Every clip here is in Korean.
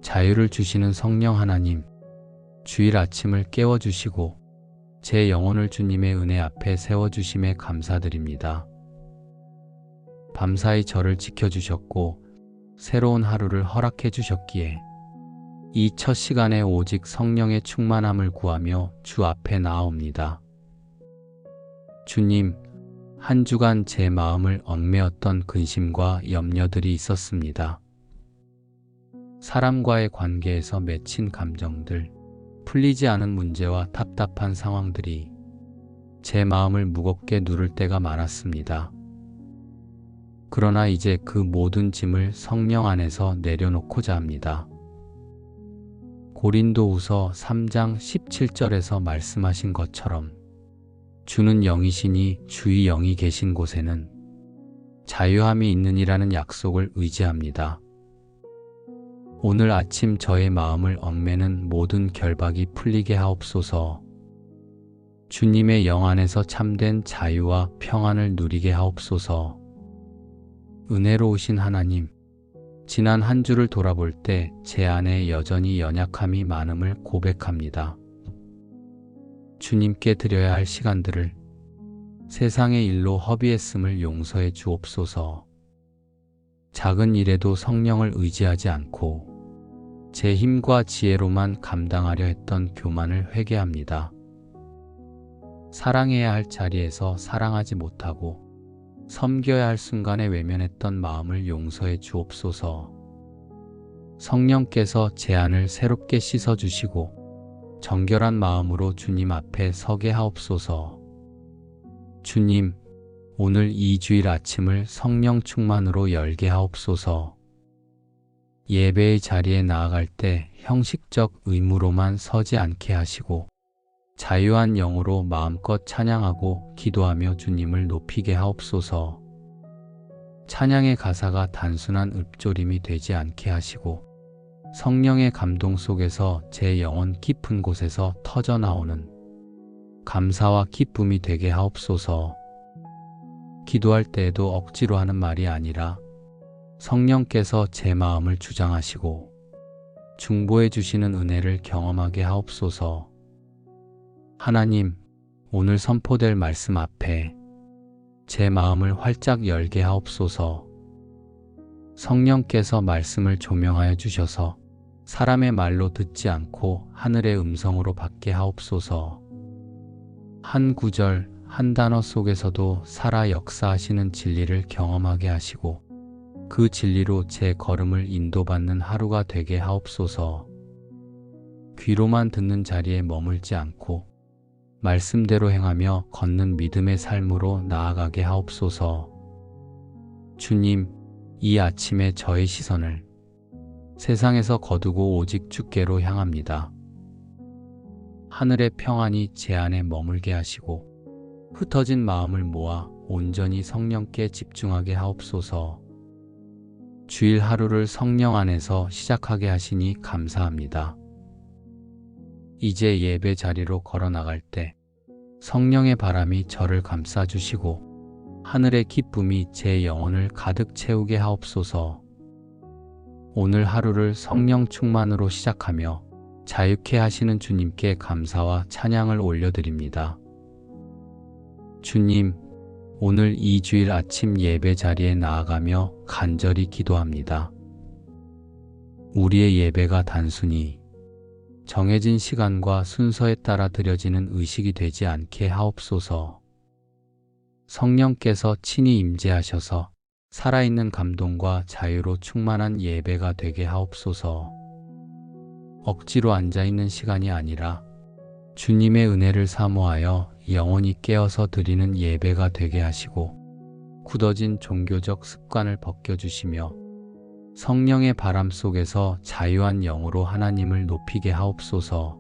자유를 주시는 성령 하나님, 주일 아침을 깨워주시고 제 영혼을 주님의 은혜 앞에 세워주심에 감사드립니다. 밤사이 저를 지켜주셨고 새로운 하루를 허락해 주셨기에 이 첫 시간에 오직 성령의 충만함을 구하며 주 앞에 나아옵니다. 주님, 한 주간 제 마음을 얽매었던 근심과 염려들이 있었습니다. 사람과의 관계에서 맺힌 감정들, 풀리지 않은 문제와 답답한 상황들이 제 마음을 무겁게 누를 때가 많았습니다. 그러나 이제 그 모든 짐을 성령 안에서 내려놓고자 합니다. 고린도후서 3장 17절에서 말씀하신 것처럼 주는 영이시니 주의 영이 계신 곳에는 자유함이 있느니라는 약속을 의지합니다. 오늘 아침 저의 마음을 얽매는 모든 결박이 풀리게 하옵소서. 주님의 영 안에서 참된 자유와 평안을 누리게 하옵소서. 은혜로우신 하나님, 지난 한 주를 돌아볼 때 제 안에 여전히 연약함이 많음을 고백합니다. 주님께 드려야 할 시간들을 세상의 일로 허비했음을 용서해 주옵소서. 작은 일에도 성령을 의지하지 않고 제 힘과 지혜로만 감당하려 했던 교만을 회개합니다. 사랑해야 할 자리에서 사랑하지 못하고 섬겨야 할 순간에 외면했던 마음을 용서해 주옵소서. 성령께서 제 안을 새롭게 씻어주시고 정결한 마음으로 주님 앞에 서게 하옵소서. 주님, 오늘 이 주일 아침을 성령 충만으로 열게 하옵소서. 예배의 자리에 나아갈 때 형식적 의무로만 서지 않게 하시고 자유한 영으로 마음껏 찬양하고 기도하며 주님을 높이게 하옵소서. 찬양의 가사가 단순한 읊조림이 되지 않게 하시고 성령의 감동 속에서 제 영혼 깊은 곳에서 터져나오는 감사와 기쁨이 되게 하옵소서. 기도할 때에도 억지로 하는 말이 아니라 성령께서 제 마음을 주장하시고 중보해 주시는 은혜를 경험하게 하옵소서. 하나님, 오늘 선포될 말씀 앞에 제 마음을 활짝 열게 하옵소서. 성령께서 말씀을 조명하여 주셔서 사람의 말로 듣지 않고 하늘의 음성으로 받게 하옵소서. 한 구절, 한 단어 속에서도 살아 역사하시는 진리를 경험하게 하시고 그 진리로 제 걸음을 인도받는 하루가 되게 하옵소서. 귀로만 듣는 자리에 머물지 않고 말씀대로 행하며 걷는 믿음의 삶으로 나아가게 하옵소서. 주님, 이 아침에 저의 시선을 세상에서 거두고 오직 주께로 향합니다. 하늘의 평안이 제 안에 머물게 하시고 흩어진 마음을 모아 온전히 성령께 집중하게 하옵소서. 주일 하루를 성령 안에서 시작하게 하시니 감사합니다. 이제 예배 자리로 걸어 나갈 때 성령의 바람이 저를 감싸주시고 하늘의 기쁨이 제 영혼을 가득 채우게 하옵소서. 오늘 하루를 성령 충만으로 시작하며 자유케 하시는 주님께 감사와 찬양을 올려드립니다. 주님, 오늘 이 주일 아침 예배 자리에 나아가며 간절히 기도합니다. 우리의 예배가 단순히 정해진 시간과 순서에 따라 드려지는 의식이 되지 않게 하옵소서. 성령께서 친히 임재하셔서 살아있는 감동과 자유로 충만한 예배가 되게 하옵소서. 억지로 앉아있는 시간이 아니라 주님의 은혜를 사모하여 영원히 깨어서 드리는 예배가 되게 하시고 굳어진 종교적 습관을 벗겨주시며 성령의 바람 속에서 자유한 영으로 하나님을 높이게 하옵소서.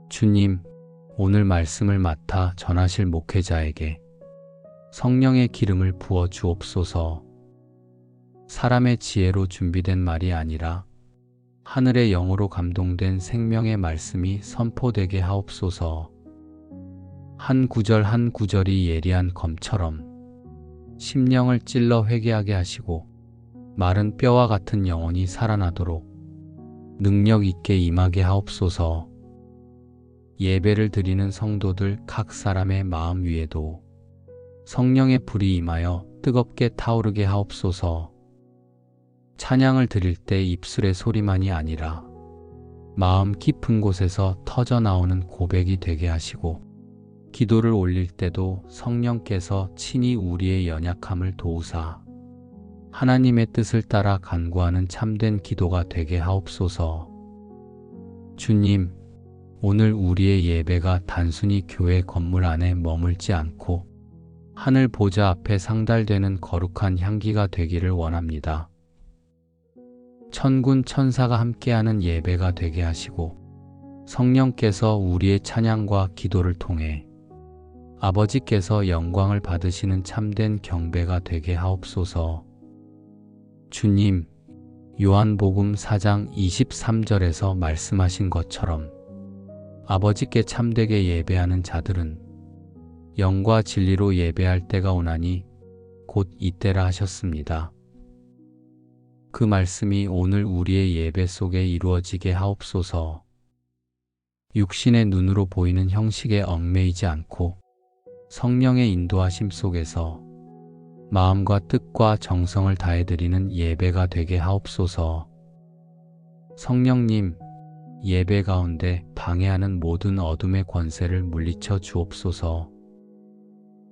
주님, 오늘 말씀을 맡아 전하실 목회자에게 성령의 기름을 부어 주옵소서. 사람의 지혜로 준비된 말이 아니라 하늘의 영으로 감동된 생명의 말씀이 선포되게 하옵소서. 한 구절 한 구절이 예리한 검처럼 심령을 찔러 회개하게 하시고 마른 뼈와 같은 영혼이 살아나도록 능력 있게 임하게 하옵소서. 예배를 드리는 성도들 각 사람의 마음 위에도 성령의 불이 임하여 뜨겁게 타오르게 하옵소서. 찬양을 드릴 때 입술의 소리만이 아니라 마음 깊은 곳에서 터져 나오는 고백이 되게 하시고, 기도를 올릴 때도 성령께서 친히 우리의 연약함을 도우사 하나님의 뜻을 따라 간구하는 참된 기도가 되게 하옵소서. 주님, 오늘 우리의 예배가 단순히 교회 건물 안에 머물지 않고 하늘 보좌 앞에 상달되는 거룩한 향기가 되기를 원합니다. 천군 천사가 함께하는 예배가 되게 하시고, 성령께서 우리의 찬양과 기도를 통해 아버지께서 영광을 받으시는 참된 경배가 되게 하옵소서. 주님, 요한복음 4장 23절에서 말씀하신 것처럼 아버지께 참되게 예배하는 자들은 영과 진리로 예배할 때가 오나니 곧 이때라 하셨습니다. 그 말씀이 오늘 우리의 예배 속에 이루어지게 하옵소서. 육신의 눈으로 보이는 형식에 얽매이지 않고 성령의 인도하심 속에서 마음과 뜻과 정성을 다해드리는 예배가 되게 하옵소서. 성령님, 예배 가운데 방해하는 모든 어둠의 권세를 물리쳐 주옵소서.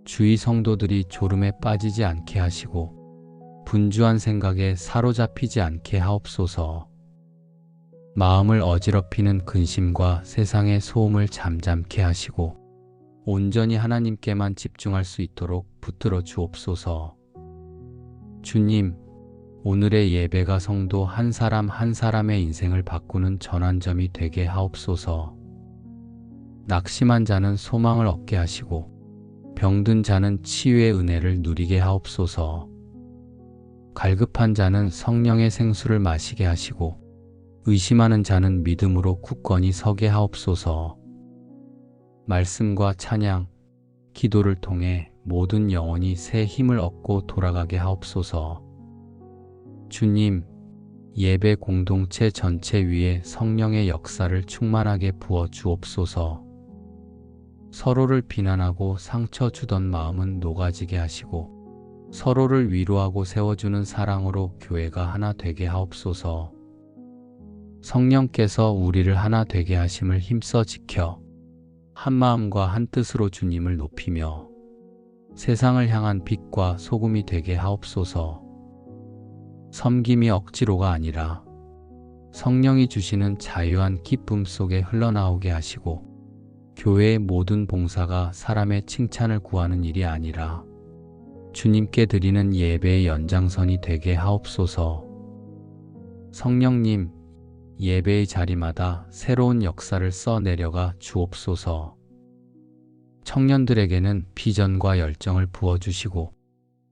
주의 성도들이 졸음에 빠지지 않게 하시고 분주한 생각에 사로잡히지 않게 하옵소서. 마음을 어지럽히는 근심과 세상의 소음을 잠잠케 하시고 온전히 하나님께만 집중할 수 있도록 붙들어 주옵소서. 주님, 오늘의 예배가 성도 한 사람 한 사람의 인생을 바꾸는 전환점이 되게 하옵소서. 낙심한 자는 소망을 얻게 하시고 병든 자는 치유의 은혜를 누리게 하옵소서. 갈급한 자는 성령의 생수를 마시게 하시고 의심하는 자는 믿음으로 굳건히 서게 하옵소서. 말씀과 찬양, 기도를 통해 모든 영혼이 새 힘을 얻고 돌아가게 하옵소서. 주님, 예배 공동체 전체 위에 성령의 역사를 충만하게 부어 주옵소서. 서로를 비난하고 상처 주던 마음은 녹아지게 하시고 서로를 위로하고 세워주는 사랑으로 교회가 하나 되게 하옵소서. 성령께서 우리를 하나 되게 하심을 힘써 지켜 한 마음과 한 뜻으로 주님을 높이며 세상을 향한 빛과 소금이 되게 하옵소서. 섬김이 억지로가 아니라 성령이 주시는 자유한 기쁨 속에 흘러나오게 하시고, 교회의 모든 봉사가 사람의 칭찬을 구하는 일이 아니라 주님께 드리는 예배의 연장선이 되게 하옵소서. 성령님, 예배의 자리마다 새로운 역사를 써내려가 주옵소서. 청년들에게는 비전과 열정을 부어주시고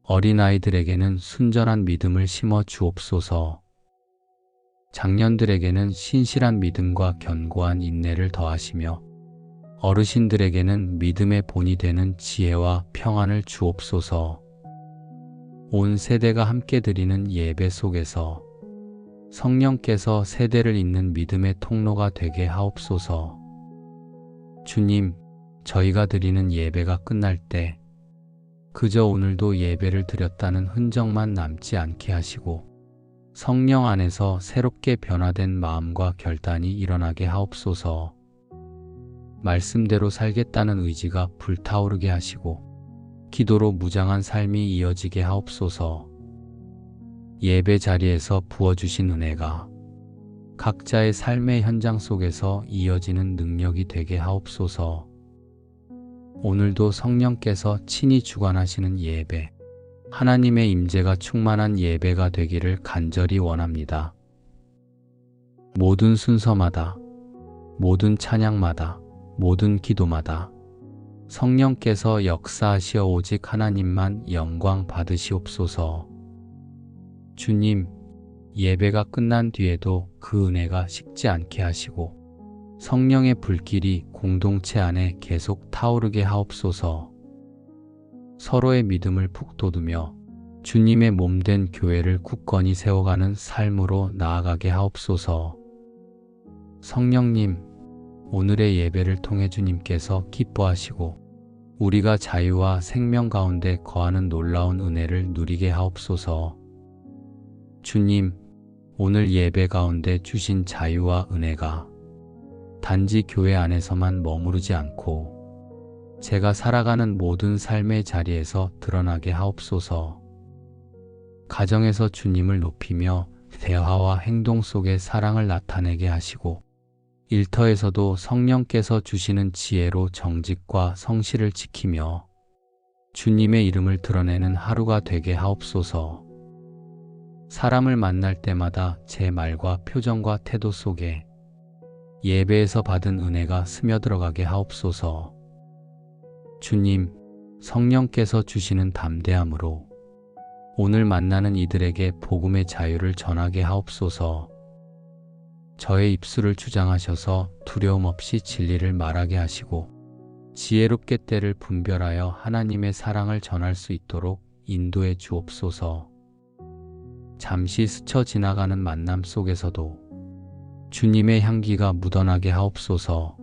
어린아이들에게는 순전한 믿음을 심어 주옵소서. 장년들에게는 신실한 믿음과 견고한 인내를 더하시며 어르신들에게는 믿음의 본이 되는 지혜와 평안을 주옵소서. 온 세대가 함께 드리는 예배 속에서 성령께서 세대를 잇는 믿음의 통로가 되게 하옵소서. 주님, 저희가 드리는 예배가 끝날 때 그저 오늘도 예배를 드렸다는 흔적만 남지 않게 하시고 성령 안에서 새롭게 변화된 마음과 결단이 일어나게 하옵소서. 말씀대로 살겠다는 의지가 불타오르게 하시고 기도로 무장한 삶이 이어지게 하옵소서. 예배 자리에서 부어주신 은혜가 각자의 삶의 현장 속에서 이어지는 능력이 되게 하옵소서. 오늘도 성령께서 친히 주관하시는 예배, 하나님의 임재가 충만한 예배가 되기를 간절히 원합니다. 모든 순서마다, 모든 찬양마다, 모든 기도마다 성령께서 역사하시어 오직 하나님만 영광 받으시옵소서. 주님, 예배가 끝난 뒤에도 그 은혜가 식지 않게 하시고 성령의 불길이 공동체 안에 계속 타오르게 하옵소서. 서로의 믿음을 북돋우며 주님의 몸된 교회를 굳건히 세워가는 삶으로 나아가게 하옵소서. 성령님, 오늘의 예배를 통해 주님께서 기뻐하시고 우리가 자유와 생명 가운데 거하는 놀라운 은혜를 누리게 하옵소서. 주님, 오늘 예배 가운데 주신 자유와 은혜가 단지 교회 안에서만 머무르지 않고 제가 살아가는 모든 삶의 자리에서 드러나게 하옵소서. 가정에서 주님을 높이며 대화와 행동 속에 사랑을 나타내게 하시고 일터에서도 성령께서 주시는 지혜로 정직과 성실을 지키며 주님의 이름을 드러내는 하루가 되게 하옵소서. 사람을 만날 때마다 제 말과 표정과 태도 속에 예배에서 받은 은혜가 스며들어가게 하옵소서. 주님, 성령께서 주시는 담대함으로 오늘 만나는 이들에게 복음의 자유를 전하게 하옵소서. 저의 입술을 주장하셔서 두려움 없이 진리를 말하게 하시고 지혜롭게 때를 분별하여 하나님의 사랑을 전할 수 있도록 인도해 주옵소서. 잠시 스쳐 지나가는 만남 속에서도 주님의 향기가 묻어나게 하옵소서.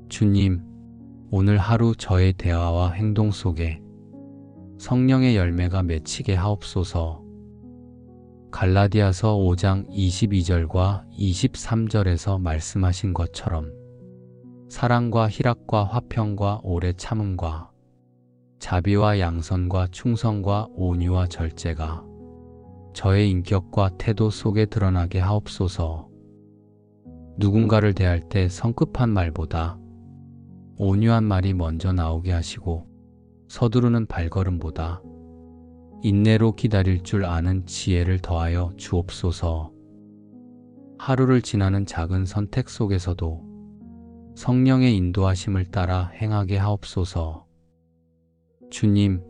주님, 오늘 하루 저의 대화와 행동 속에 성령의 열매가 맺히게 하옵소서. 갈라디아서 5장 22절과 23절에서 말씀하신 것처럼 사랑과 희락과 화평과 오래 참음과 자비와 양선과 충성과 온유와 절제가 저의 인격과 태도 속에 드러나게 하옵소서. 누군가를 대할 때 성급한 말보다 온유한 말이 먼저 나오게 하시고 서두르는 발걸음보다 인내로 기다릴 줄 아는 지혜를 더하여 주옵소서. 하루를 지나는 작은 선택 속에서도 성령의 인도하심을 따라 행하게 하옵소서. 주님,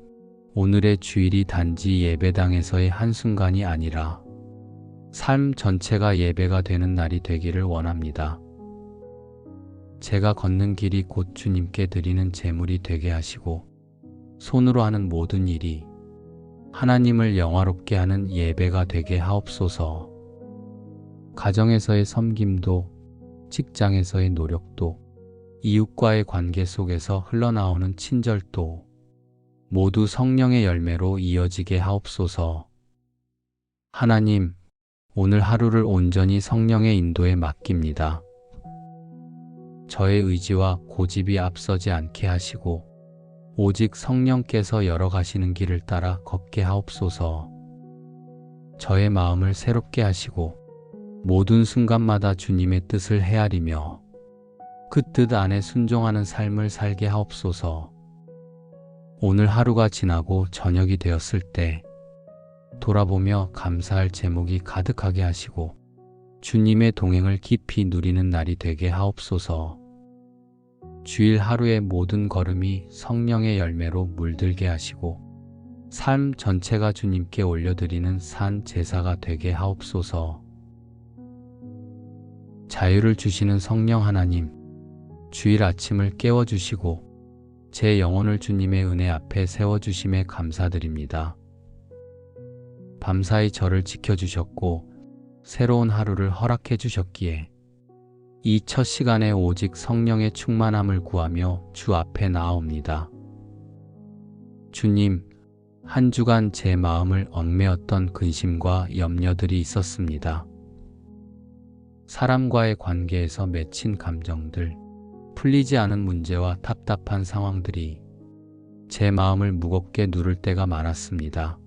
오늘의 주일이 단지 예배당에서의 한순간이 아니라 삶 전체가 예배가 되는 날이 되기를 원합니다. 제가 걷는 길이 곧 주님께 드리는 제물이 되게 하시고 손으로 하는 모든 일이 하나님을 영화롭게 하는 예배가 되게 하옵소서. 가정에서의 섬김도, 직장에서의 노력도, 이웃과의 관계 속에서 흘러나오는 친절도 모두 성령의 열매로 이어지게 하옵소서. 하나님, 오늘 하루를 온전히 성령의 인도에 맡깁니다. 저의 의지와 고집이 앞서지 않게 하시고 오직 성령께서 열어가시는 길을 따라 걷게 하옵소서. 저의 마음을 새롭게 하시고 모든 순간마다 주님의 뜻을 헤아리며 그 뜻 안에 순종하는 삶을 살게 하옵소서. 오늘 하루가 지나고 저녁이 되었을 때 돌아보며 감사할 제목이 가득하게 하시고 주님의 동행을 깊이 누리는 날이 되게 하옵소서. 주일 하루의 모든 걸음이 성령의 열매로 물들게 하시고 삶 전체가 주님께 올려드리는 산 제사가 되게 하옵소서. 자유를 주시는 성령 하나님, 주일 아침을 깨워주시고 제 영혼을 주님의 은혜 앞에 세워주심에 감사드립니다. 밤사이 저를 지켜주셨고 새로운 하루를 허락해 주셨기에 이 첫 시간에 오직 성령의 충만함을 구하며 주 앞에 나아옵니다. 주님, 한 주간 제 마음을 얽매었던 근심과 염려들이 있었습니다. 사람과의 관계에서 맺힌 감정들, 풀리지 않은 문제와 답답한 상황들이 제 마음을 무겁게 누를 때가 많았습니다.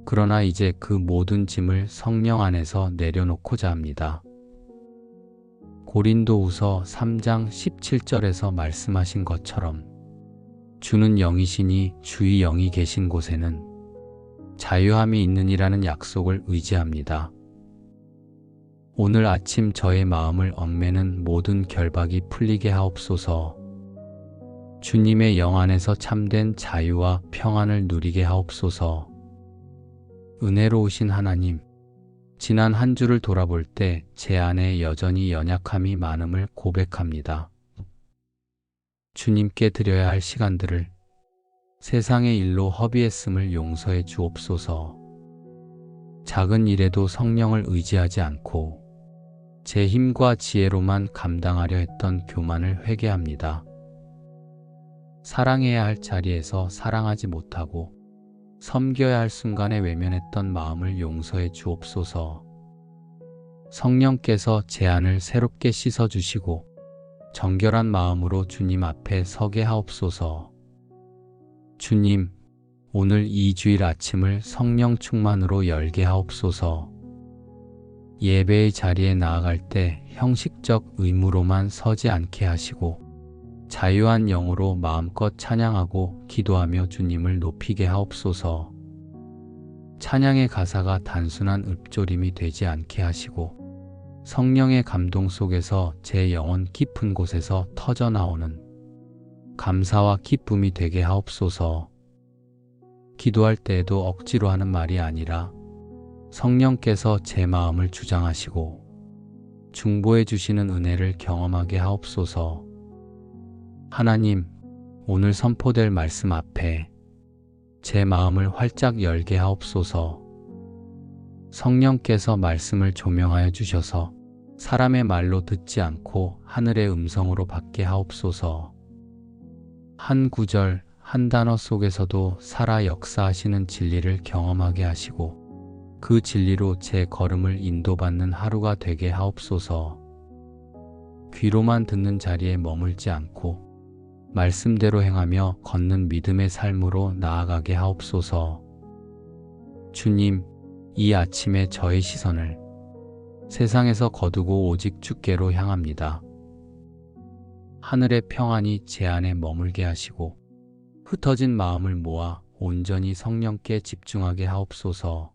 그러나 이제 그 모든 짐을 성령 안에서 내려놓고자 합니다. 고린도후서 3장 17절에서 말씀하신 것처럼 주는 영이시니 주의 영이 계신 곳에는 자유함이 있느니라는 약속을 의지합니다. 오늘 아침 저의 마음을 얽매는 모든 결박이 풀리게 하옵소서. 주님의 영 안에서 참된 자유와 평안을 누리게 하옵소서. 은혜로우신 하나님, 지난 한 주를 돌아볼 때 제 안에 여전히 연약함이 많음을 고백합니다. 주님께 드려야 할 시간들을 세상의 일로 허비했음을 용서해 주옵소서. 작은 일에도 성령을 의지하지 않고 제 힘과 지혜로만 감당하려 했던 교만을 회개합니다. 사랑해야 할 자리에서 사랑하지 못하고 섬겨야 할 순간에 외면했던 마음을 용서해 주옵소서. 성령께서 제 안을 새롭게 씻어주시고 정결한 마음으로 주님 앞에 서게 하옵소서. 주님, 오늘 이 주일 아침을 성령 충만으로 열게 하옵소서. 예배의 자리에 나아갈 때 형식적 의무로만 서지 않게 하시고 자유한 영으로 마음껏 찬양하고 기도하며 주님을 높이게 하옵소서. 찬양의 가사가 단순한 읊조림이 되지 않게 하시고 성령의 감동 속에서 제 영혼 깊은 곳에서 터져나오는 감사와 기쁨이 되게 하옵소서. 기도할 때에도 억지로 하는 말이 아니라 성령께서 제 마음을 주장하시고 중보해 주시는 은혜를 경험하게 하옵소서. 하나님, 오늘 선포될 말씀 앞에 제 마음을 활짝 열게 하옵소서. 성령께서 말씀을 조명하여 주셔서 사람의 말로 듣지 않고 하늘의 음성으로 받게 하옵소서. 한 구절, 한 단어 속에서도 살아 역사하시는 진리를 경험하게 하시고 그 진리로 제 걸음을 인도받는 하루가 되게 하옵소서. 귀로만 듣는 자리에 머물지 않고 말씀대로 행하며 걷는 믿음의 삶으로 나아가게 하옵소서. 주님, 이 아침에 저의 시선을 세상에서 거두고 오직 주께로 향합니다. 하늘의 평안이 제 안에 머물게 하시고 흩어진 마음을 모아 온전히 성령께 집중하게 하옵소서.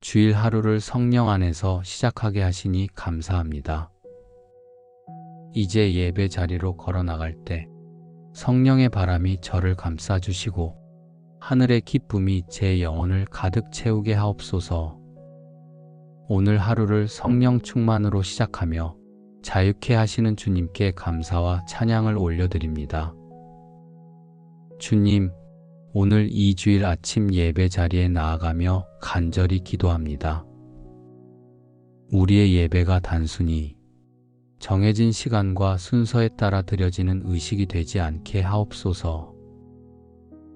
주일 하루를 성령 안에서 시작하게 하시니 감사합니다. 이제 예배 자리로 걸어 나갈 때 성령의 바람이 저를 감싸주시고 하늘의 기쁨이 제 영혼을 가득 채우게 하옵소서. 오늘 하루를 성령 충만으로 시작하며 자유케 하시는 주님께 감사와 찬양을 올려드립니다. 주님, 오늘 이 주일 아침 예배 자리에 나아가며 간절히 기도합니다. 우리의 예배가 단순히 정해진 시간과 순서에 따라 드려지는 의식이 되지 않게 하옵소서.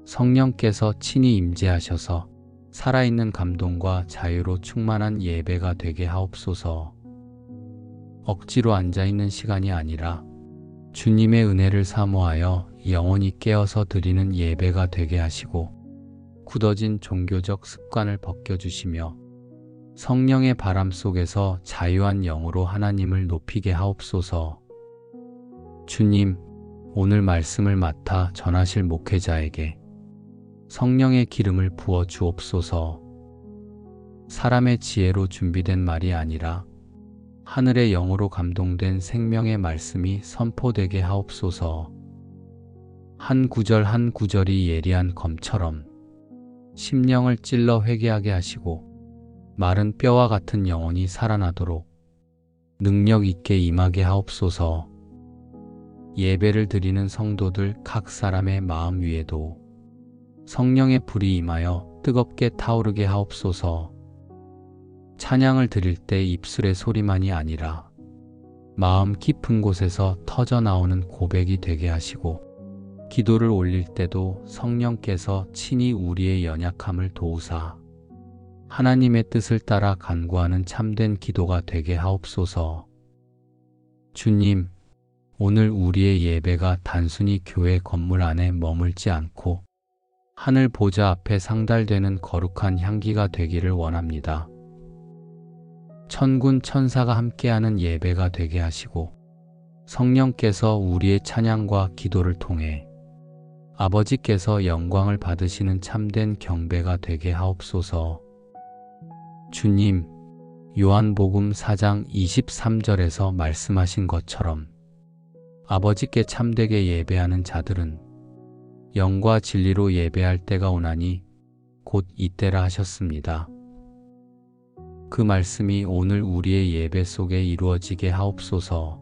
성령께서 친히 임재하셔서 살아있는 감동과 자유로 충만한 예배가 되게 하옵소서. 억지로 앉아있는 시간이 아니라 주님의 은혜를 사모하여 영원히 깨어서 드리는 예배가 되게 하시고 굳어진 종교적 습관을 벗겨주시며 성령의 바람 속에서 자유한 영으로 하나님을 높이게 하옵소서. 주님, 오늘 말씀을 맡아 전하실 목회자에게 성령의 기름을 부어 주옵소서. 사람의 지혜로 준비된 말이 아니라 하늘의 영으로 감동된 생명의 말씀이 선포되게 하옵소서. 한 구절 한 구절이 예리한 검처럼 심령을 찔러 회개하게 하시고 마른 뼈와 같은 영혼이 살아나도록 능력 있게 임하게 하옵소서. 예배를 드리는 성도들 각 사람의 마음 위에도 성령의 불이 임하여 뜨겁게 타오르게 하옵소서. 찬양을 드릴 때 입술의 소리만이 아니라 마음 깊은 곳에서 터져나오는 고백이 되게 하시고 기도를 올릴 때도 성령께서 친히 우리의 연약함을 도우사 하나님의 뜻을 따라 간구하는 참된 기도가 되게 하옵소서. 주님, 오늘 우리의 예배가 단순히 교회 건물 안에 머물지 않고 하늘 보좌 앞에 상달되는 거룩한 향기가 되기를 원합니다. 천군 천사가 함께하는 예배가 되게 하시고 성령께서 우리의 찬양과 기도를 통해 아버지께서 영광을 받으시는 참된 경배가 되게 하옵소서. 주님, 요한복음 4장 23절에서 말씀하신 것처럼 아버지께 참되게 예배하는 자들은 영과 진리로 예배할 때가 오나니 곧 이때라 하셨습니다. 그 말씀이 오늘 우리의 예배 속에 이루어지게 하옵소서.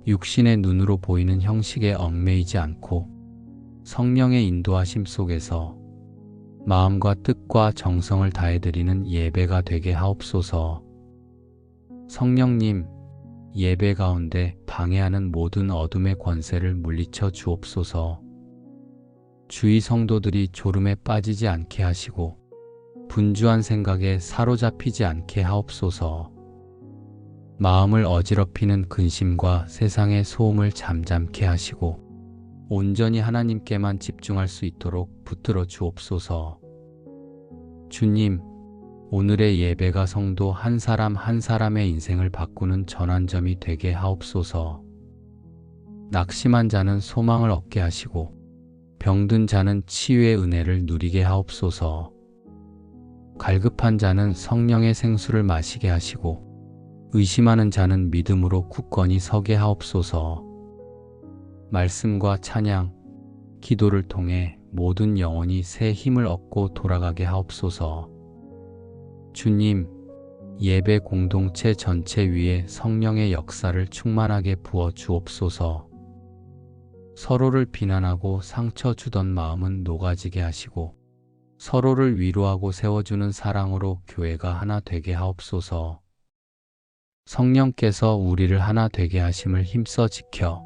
육신의 눈으로 보이는 형식에 얽매이지 않고 성령의 인도하심 속에서 마음과 뜻과 정성을 다해드리는 예배가 되게 하옵소서. 성령님, 예배 가운데 방해하는 모든 어둠의 권세를 물리쳐 주옵소서. 주의 성도들이 졸음에 빠지지 않게 하시고 분주한 생각에 사로잡히지 않게 하옵소서. 마음을 어지럽히는 근심과 세상의 소음을 잠잠케 하시고 온전히 하나님께만 집중할 수 있도록 붙들어 주옵소서. 주님, 오늘의 예배가 성도 한 사람 한 사람의 인생을 바꾸는 전환점이 되게 하옵소서. 낙심한 자는 소망을 얻게 하시고 병든 자는 치유의 은혜를 누리게 하옵소서. 갈급한 자는 성령의 생수를 마시게 하시고 의심하는 자는 믿음으로 굳건히 서게 하옵소서. 말씀과 찬양, 기도를 통해 모든 영혼이 새 힘을 얻고 돌아가게 하옵소서. 주님, 예배 공동체 전체 위에 성령의 역사를 충만하게 부어 주옵소서. 서로를 비난하고 상처 주던 마음은 녹아지게 하시고 서로를 위로하고 세워주는 사랑으로 교회가 하나 되게 하옵소서. 성령께서 우리를 하나 되게 하심을 힘써 지켜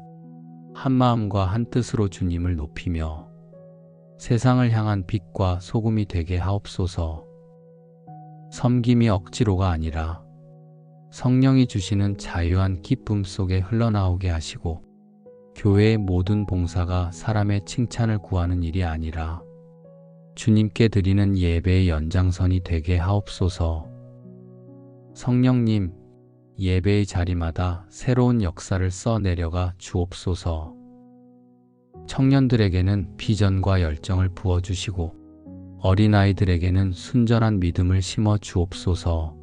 한 마음과 한 뜻으로 주님을 높이며 세상을 향한 빛과 소금이 되게 하옵소서. 섬김이 억지로가 아니라 성령이 주시는 자유한 기쁨 속에 흘러나오게 하시고 교회의 모든 봉사가 사람의 칭찬을 구하는 일이 아니라 주님께 드리는 예배의 연장선이 되게 하옵소서. 성령님, 예배의 자리마다 새로운 역사를 써 내려가 주옵소서. 청년들에게는 비전과 열정을 부어주시고 어린아이들에게는 순전한 믿음을 심어 주옵소서.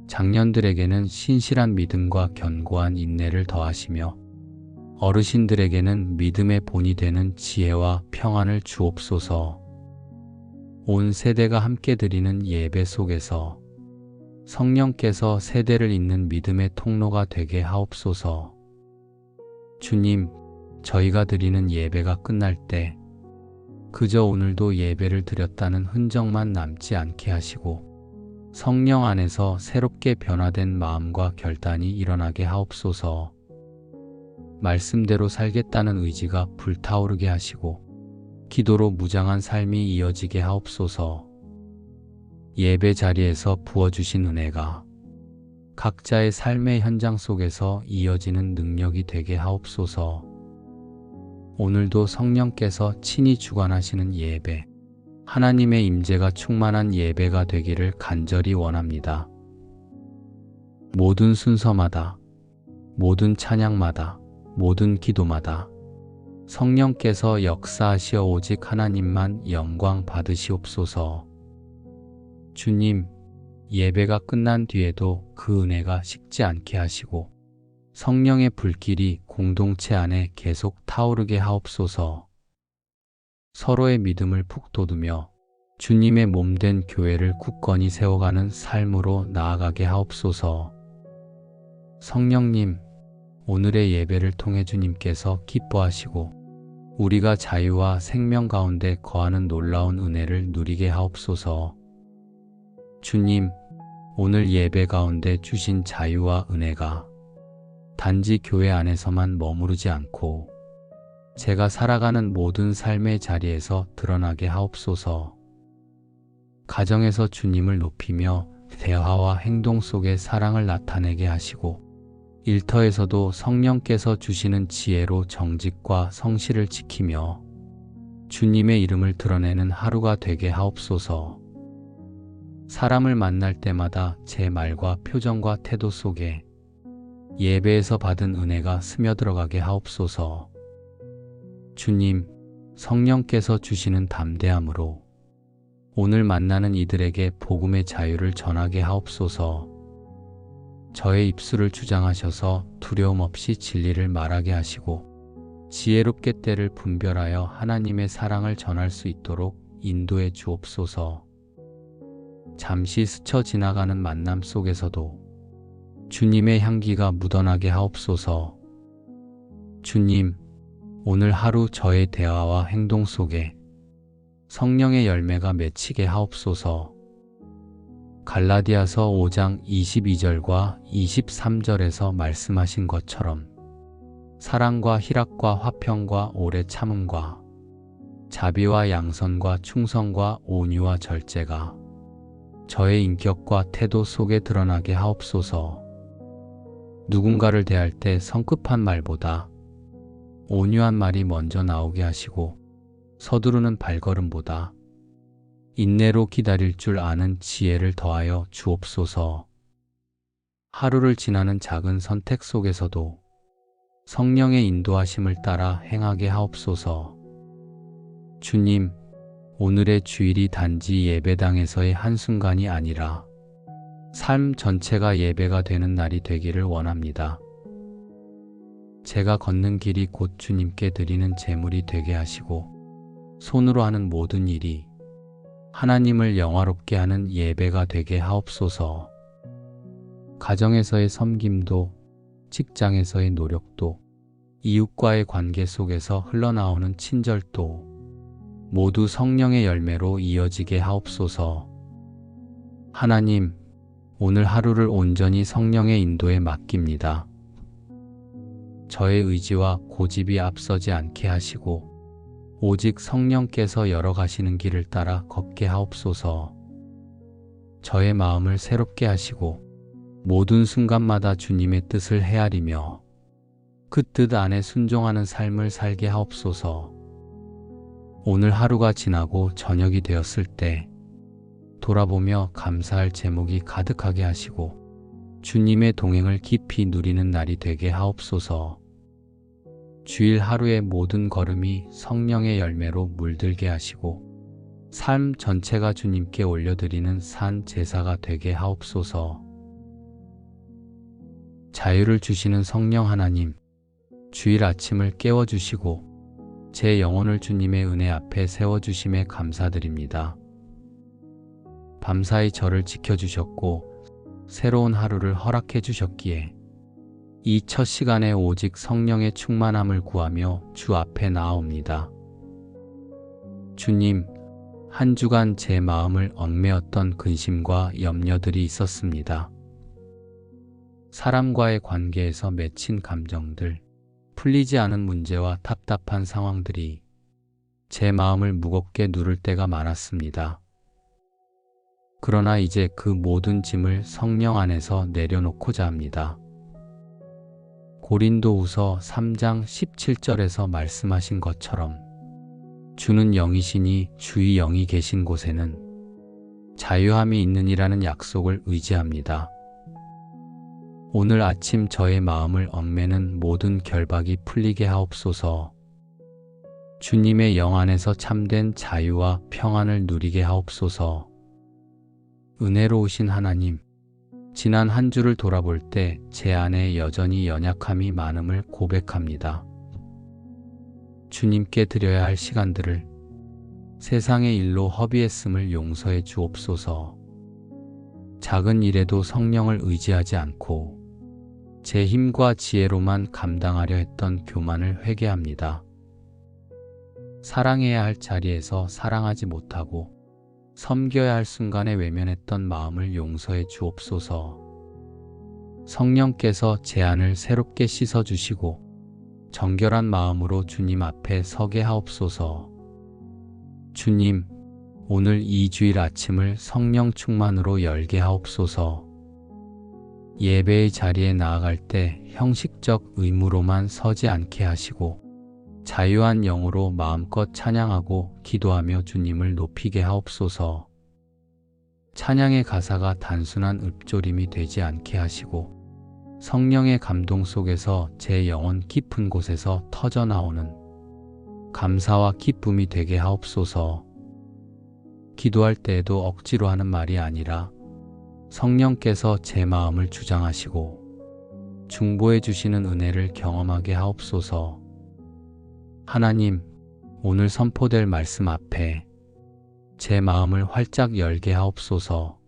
장년들에게는 신실한 믿음과 견고한 인내를 더하시며 어르신들에게는 믿음의 본이 되는 지혜와 평안을 주옵소서. 온 세대가 함께 드리는 예배 속에서 성령께서 세대를 잇는 믿음의 통로가 되게 하옵소서. 주님, 저희가 드리는 예배가 끝날 때 그저 오늘도 예배를 드렸다는 흔적만 남지 않게 하시고 성령 안에서 새롭게 변화된 마음과 결단이 일어나게 하옵소서. 말씀대로 살겠다는 의지가 불타오르게 하시고 기도로 무장한 삶이 이어지게 하옵소서. 예배 자리에서 부어주신 은혜가 각자의 삶의 현장 속에서 이어지는 능력이 되게 하옵소서. 오늘도 성령께서 친히 주관하시는 예배, 하나님의 임재가 충만한 예배가 되기를 간절히 원합니다. 모든 순서마다, 모든 찬양마다, 모든 기도마다 성령께서 역사하시어 오직 하나님만 영광 받으시옵소서. 주님, 예배가 끝난 뒤에도 그 은혜가 식지 않게 하시고 성령의 불길이 공동체 안에 계속 타오르게 하옵소서. 서로의 믿음을 푹 돋우며 주님의 몸된 교회를 굳건히 세워가는 삶으로 나아가게 하옵소서. 성령님, 오늘의 예배를 통해 주님께서 기뻐하시고 우리가 자유와 생명 가운데 거하는 놀라운 은혜를 누리게 하옵소서. 주님, 오늘 예배 가운데 주신 자유와 은혜가 단지 교회 안에서만 머무르지 않고 제가 살아가는 모든 삶의 자리에서 드러나게 하옵소서. 가정에서 주님을 높이며 대화와 행동 속에 사랑을 나타내게 하시고 일터에서도 성령께서 주시는 지혜로 정직과 성실을 지키며 주님의 이름을 드러내는 하루가 되게 하옵소서. 사람을 만날 때마다 제 말과 표정과 태도 속에 예배에서 받은 은혜가 스며들어가게 하옵소서. 주님, 성령께서 주시는 담대함으로 오늘 만나는 이들에게 복음의 자유를 전하게 하옵소서. 저의 입술을 주장하셔서 두려움 없이 진리를 말하게 하시고 지혜롭게 때를 분별하여 하나님의 사랑을 전할 수 있도록 인도해 주옵소서. 잠시 스쳐 지나가는 만남 속에서도 주님의 향기가 묻어나게 하옵소서. 주님, 오늘 하루 저의 대화와 행동 속에 성령의 열매가 맺히게 하옵소서. 갈라디아서 5장 22절과 23절에서 말씀하신 것처럼 사랑과 희락과 화평과 오래 참음과 자비와 양선과 충성과 온유와 절제가 저의 인격과 태도 속에 드러나게 하옵소서. 누군가를 대할 때 성급한 말보다 온유한 말이 먼저 나오게 하시고 서두르는 발걸음보다 인내로 기다릴 줄 아는 지혜를 더하여 주옵소서. 하루를 지나는 작은 선택 속에서도 성령의 인도하심을 따라 행하게 하옵소서. 주님, 오늘의 주일이 단지 예배당에서의 한순간이 아니라 삶 전체가 예배가 되는 날이 되기를 원합니다. 제가 걷는 길이 곧 주님께 드리는 제물이 되게 하시고 손으로 하는 모든 일이 하나님을 영화롭게 하는 예배가 되게 하옵소서. 가정에서의 섬김도, 직장에서의 노력도, 이웃과의 관계 속에서 흘러나오는 친절도 모두 성령의 열매로 이어지게 하옵소서. 하나님, 오늘 하루를 온전히 성령의 인도에 맡깁니다. 저의 의지와 고집이 앞서지 않게 하시고 오직 성령께서 열어가시는 길을 따라 걷게 하옵소서. 저의 마음을 새롭게 하시고 모든 순간마다 주님의 뜻을 헤아리며 그 뜻 안에 순종하는 삶을 살게 하옵소서. 오늘 하루가 지나고 저녁이 되었을 때 돌아보며 감사할 제목이 가득하게 하시고 주님의 동행을 깊이 누리는 날이 되게 하옵소서. 주일 하루의 모든 걸음이 성령의 열매로 물들게 하시고 삶 전체가 주님께 올려드리는 산 제사가 되게 하옵소서. 자유를 주시는 성령 하나님, 주일 아침을 깨워주시고 제 영혼을 주님의 은혜 앞에 세워주심에 감사드립니다. 밤사이 저를 지켜주셨고 새로운 하루를 허락해 주셨기에 이 첫 시간에 오직 성령의 충만함을 구하며 주 앞에 나아옵니다. 주님, 한 주간 제 마음을 얽매었던 근심과 염려들이 있었습니다. 사람과의 관계에서 맺힌 감정들, 풀리지 않은 문제와 답답한 상황들이 제 마음을 무겁게 누를 때가 많았습니다. 그러나 이제 그 모든 짐을 성령 안에서 내려놓고자 합니다. 고린도후서 3장 17절에서 말씀하신 것처럼 주는 영이시니 주의 영이 계신 곳에는 자유함이 있느니라는 약속을 의지합니다. 오늘 아침 저의 마음을 얽매는 모든 결박이 풀리게 하옵소서. 주님의 영 안에서 참된 자유와 평안을 누리게 하옵소서. 은혜로우신 하나님, 지난 한 주를 돌아볼 때 제 안에 여전히 연약함이 많음을 고백합니다. 주님께 드려야 할 시간들을 세상의 일로 허비했음을 용서해 주옵소서. 작은 일에도 성령을 의지하지 않고 제 힘과 지혜로만 감당하려 했던 교만을 회개합니다. 사랑해야 할 자리에서 사랑하지 못하고 섬겨야 할 순간에 외면했던 마음을 용서해 주옵소서. 성령께서 제 안을 새롭게 씻어주시고 정결한 마음으로 주님 앞에 서게 하옵소서. 주님, 오늘 이 주일 아침을 성령 충만으로 열게 하옵소서. 예배의 자리에 나아갈 때 형식적 의무로만 서지 않게 하시고 자유한 영으로 마음껏 찬양하고 기도하며 주님을 높이게 하옵소서. 찬양의 가사가 단순한 읊조림이 되지 않게 하시고 성령의 감동 속에서 제 영혼 깊은 곳에서 터져나오는 감사와 기쁨이 되게 하옵소서. 기도할 때에도 억지로 하는 말이 아니라 성령께서 제 마음을 주장하시고 중보해 주시는 은혜를 경험하게 하옵소서. 하나님, 오늘 선포될 말씀 앞에 제 마음을 활짝 열게 하옵소서.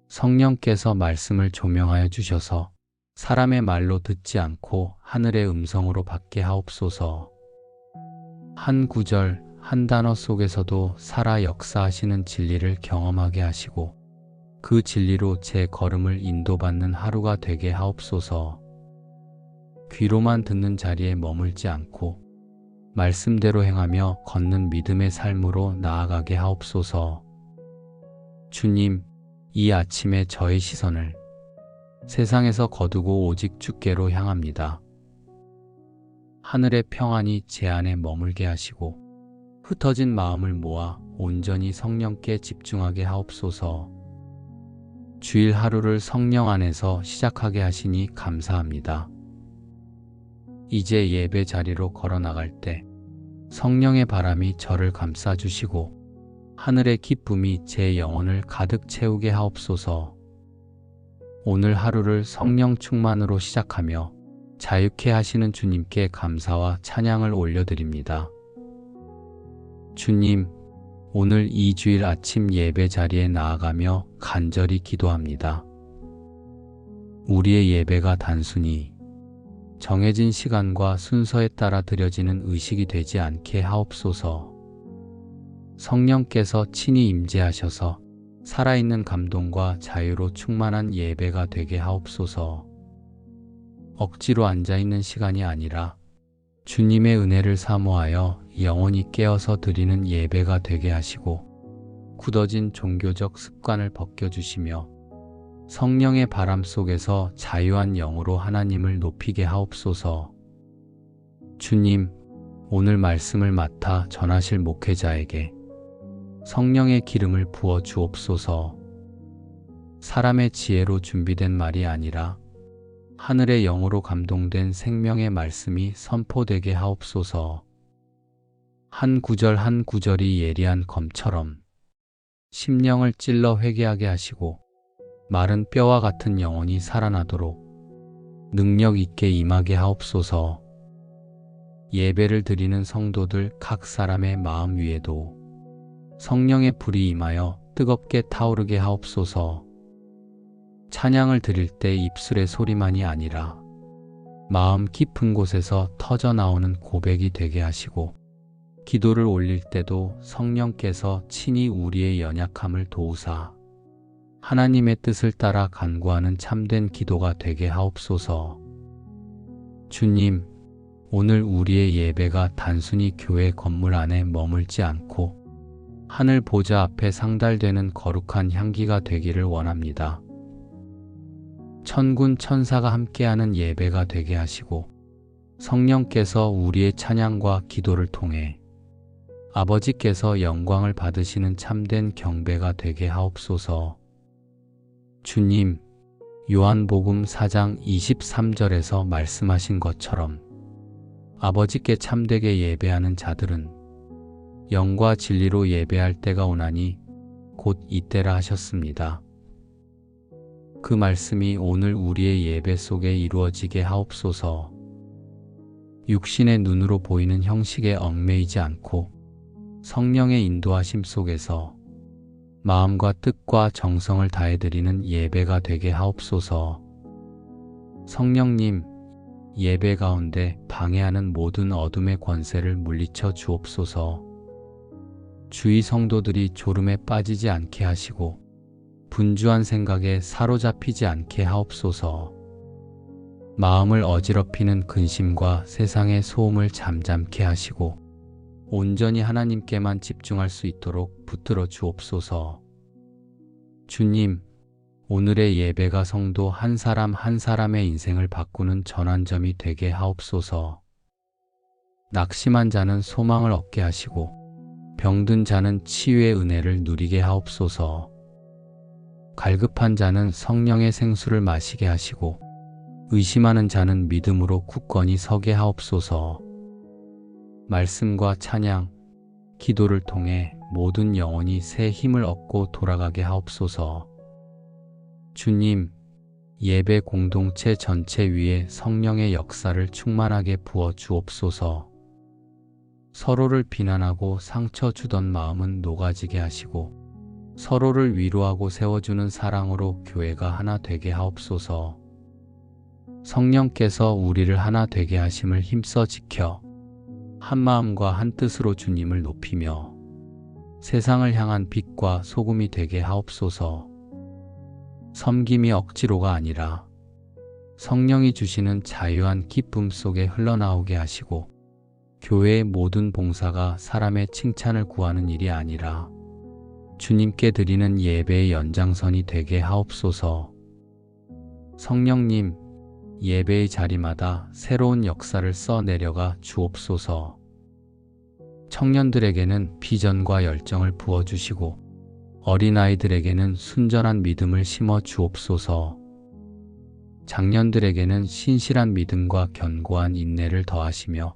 성령께서 말씀을 조명하여 주셔서 사람의 말로 듣지 않고 하늘의 음성으로 받게 하옵소서. 한 구절, 한 단어 속에서도 살아 역사하시는 진리를 경험하게 하시고 그 진리로 제 걸음을 인도받는 하루가 되게 하옵소서. 귀로만 듣는 자리에 머물지 않고 말씀대로 행하며 걷는 믿음의 삶으로 나아가게 하옵소서. 주님, 이 아침에 저의 시선을 세상에서 거두고 오직 주께로 향합니다. 하늘의 평안이 제 안에 머물게 하시고 흩어진 마음을 모아 온전히 성령께 집중하게 하옵소서. 주일 하루를 성령 안에서 시작하게 하시니 감사합니다. 이제 예배 자리로 걸어 나갈 때 성령의 바람이 저를 감싸주시고 하늘의 기쁨이 제 영혼을 가득 채우게 하옵소서. 오늘 하루를 성령 충만으로 시작하며 자유케 하시는 주님께 감사와 찬양을 올려드립니다. 주님, 오늘 이 주일 아침 예배 자리에 나아가며 간절히 기도합니다. 우리의 예배가 단순히 정해진 시간과 순서에 따라 드려지는 의식이 되지 않게 하옵소서. 성령께서 친히 임재하셔서 살아있는 감동과 자유로 충만한 예배가 되게 하옵소서. 억지로 앉아있는 시간이 아니라 주님의 은혜를 사모하여 영원히 깨어서 드리는 예배가 되게 하시고 굳어진 종교적 습관을 벗겨주시며 성령의 바람 속에서 자유한 영으로 하나님을 높이게 하옵소서. 주님, 오늘 말씀을 맡아 전하실 목회자에게 성령의 기름을 부어 주옵소서. 사람의 지혜로 준비된 말이 아니라 하늘의 영으로 감동된 생명의 말씀이 선포되게 하옵소서. 한 구절 한 구절이 예리한 검처럼 심령을 찔러 회개하게 하시고 마른 뼈와 같은 영혼이 살아나도록 능력 있게 임하게 하옵소서. 예배를 드리는 성도들 각 사람의 마음 위에도 성령의 불이 임하여 뜨겁게 타오르게 하옵소서. 찬양을 드릴 때 입술의 소리만이 아니라 마음 깊은 곳에서 터져 나오는 고백이 되게 하시고 기도를 올릴 때도 성령께서 친히 우리의 연약함을 도우사 하나님의 뜻을 따라 간구하는 참된 기도가 되게 하옵소서. 주님, 오늘 우리의 예배가 단순히 교회 건물 안에 머물지 않고 하늘 보좌 앞에 상달되는 거룩한 향기가 되기를 원합니다. 천군 천사가 함께하는 예배가 되게 하시고 성령께서 우리의 찬양과 기도를 통해 아버지께서 영광을 받으시는 참된 경배가 되게 하옵소서. 주님, 요한복음 4장 23절에서 말씀하신 것처럼 아버지께 참되게 예배하는 자들은 영과 진리로 예배할 때가 오나니 곧 이때라 하셨습니다. 그 말씀이 오늘 우리의 예배 속에 이루어지게 하옵소서. 육신의 눈으로 보이는 형식에 얽매이지 않고 성령의 인도하심 속에서 마음과 뜻과 정성을 다해드리는 예배가 되게 하옵소서. 성령님, 예배 가운데 방해하는 모든 어둠의 권세를 물리쳐 주옵소서. 주위 성도들이 졸음에 빠지지 않게 하시고 분주한 생각에 사로잡히지 않게 하옵소서. 마음을 어지럽히는 근심과 세상의 소음을 잠잠케 하시고 온전히 하나님께만 집중할 수 있도록 붙들어 주옵소서. 주님, 오늘의 예배가 성도 한 사람 한 사람의 인생을 바꾸는 전환점이 되게 하옵소서. 낙심한 자는 소망을 얻게 하시고 병든 자는 치유의 은혜를 누리게 하옵소서. 갈급한 자는 성령의 생수를 마시게 하시고 의심하는 자는 믿음으로 굳건히 서게 하옵소서. 말씀과 찬양, 기도를 통해 모든 영혼이 새 힘을 얻고 돌아가게 하옵소서. 주님, 예배 공동체 전체 위에 성령의 역사를 충만하게 부어 주옵소서. 서로를 비난하고 상처 주던 마음은 녹아지게 하시고 서로를 위로하고 세워주는 사랑으로 교회가 하나 되게 하옵소서. 성령께서 우리를 하나 되게 하심을 힘써 지켜 한 마음과 한 뜻으로 주님을 높이며 세상을 향한 빛과 소금이 되게 하옵소서. 섬김이 억지로가 아니라 성령이 주시는 자유한 기쁨 속에 흘러나오게 하시고, 교회의 모든 봉사가 사람의 칭찬을 구하는 일이 아니라 주님께 드리는 예배의 연장선이 되게 하옵소서. 성령님, 예배의 자리마다 새로운 역사를 써내려가 주옵소서. 청년들에게는 비전과 열정을 부어주시고, 어린아이들에게는 순전한 믿음을 심어 주옵소서. 장년들에게는 신실한 믿음과 견고한 인내를 더하시며,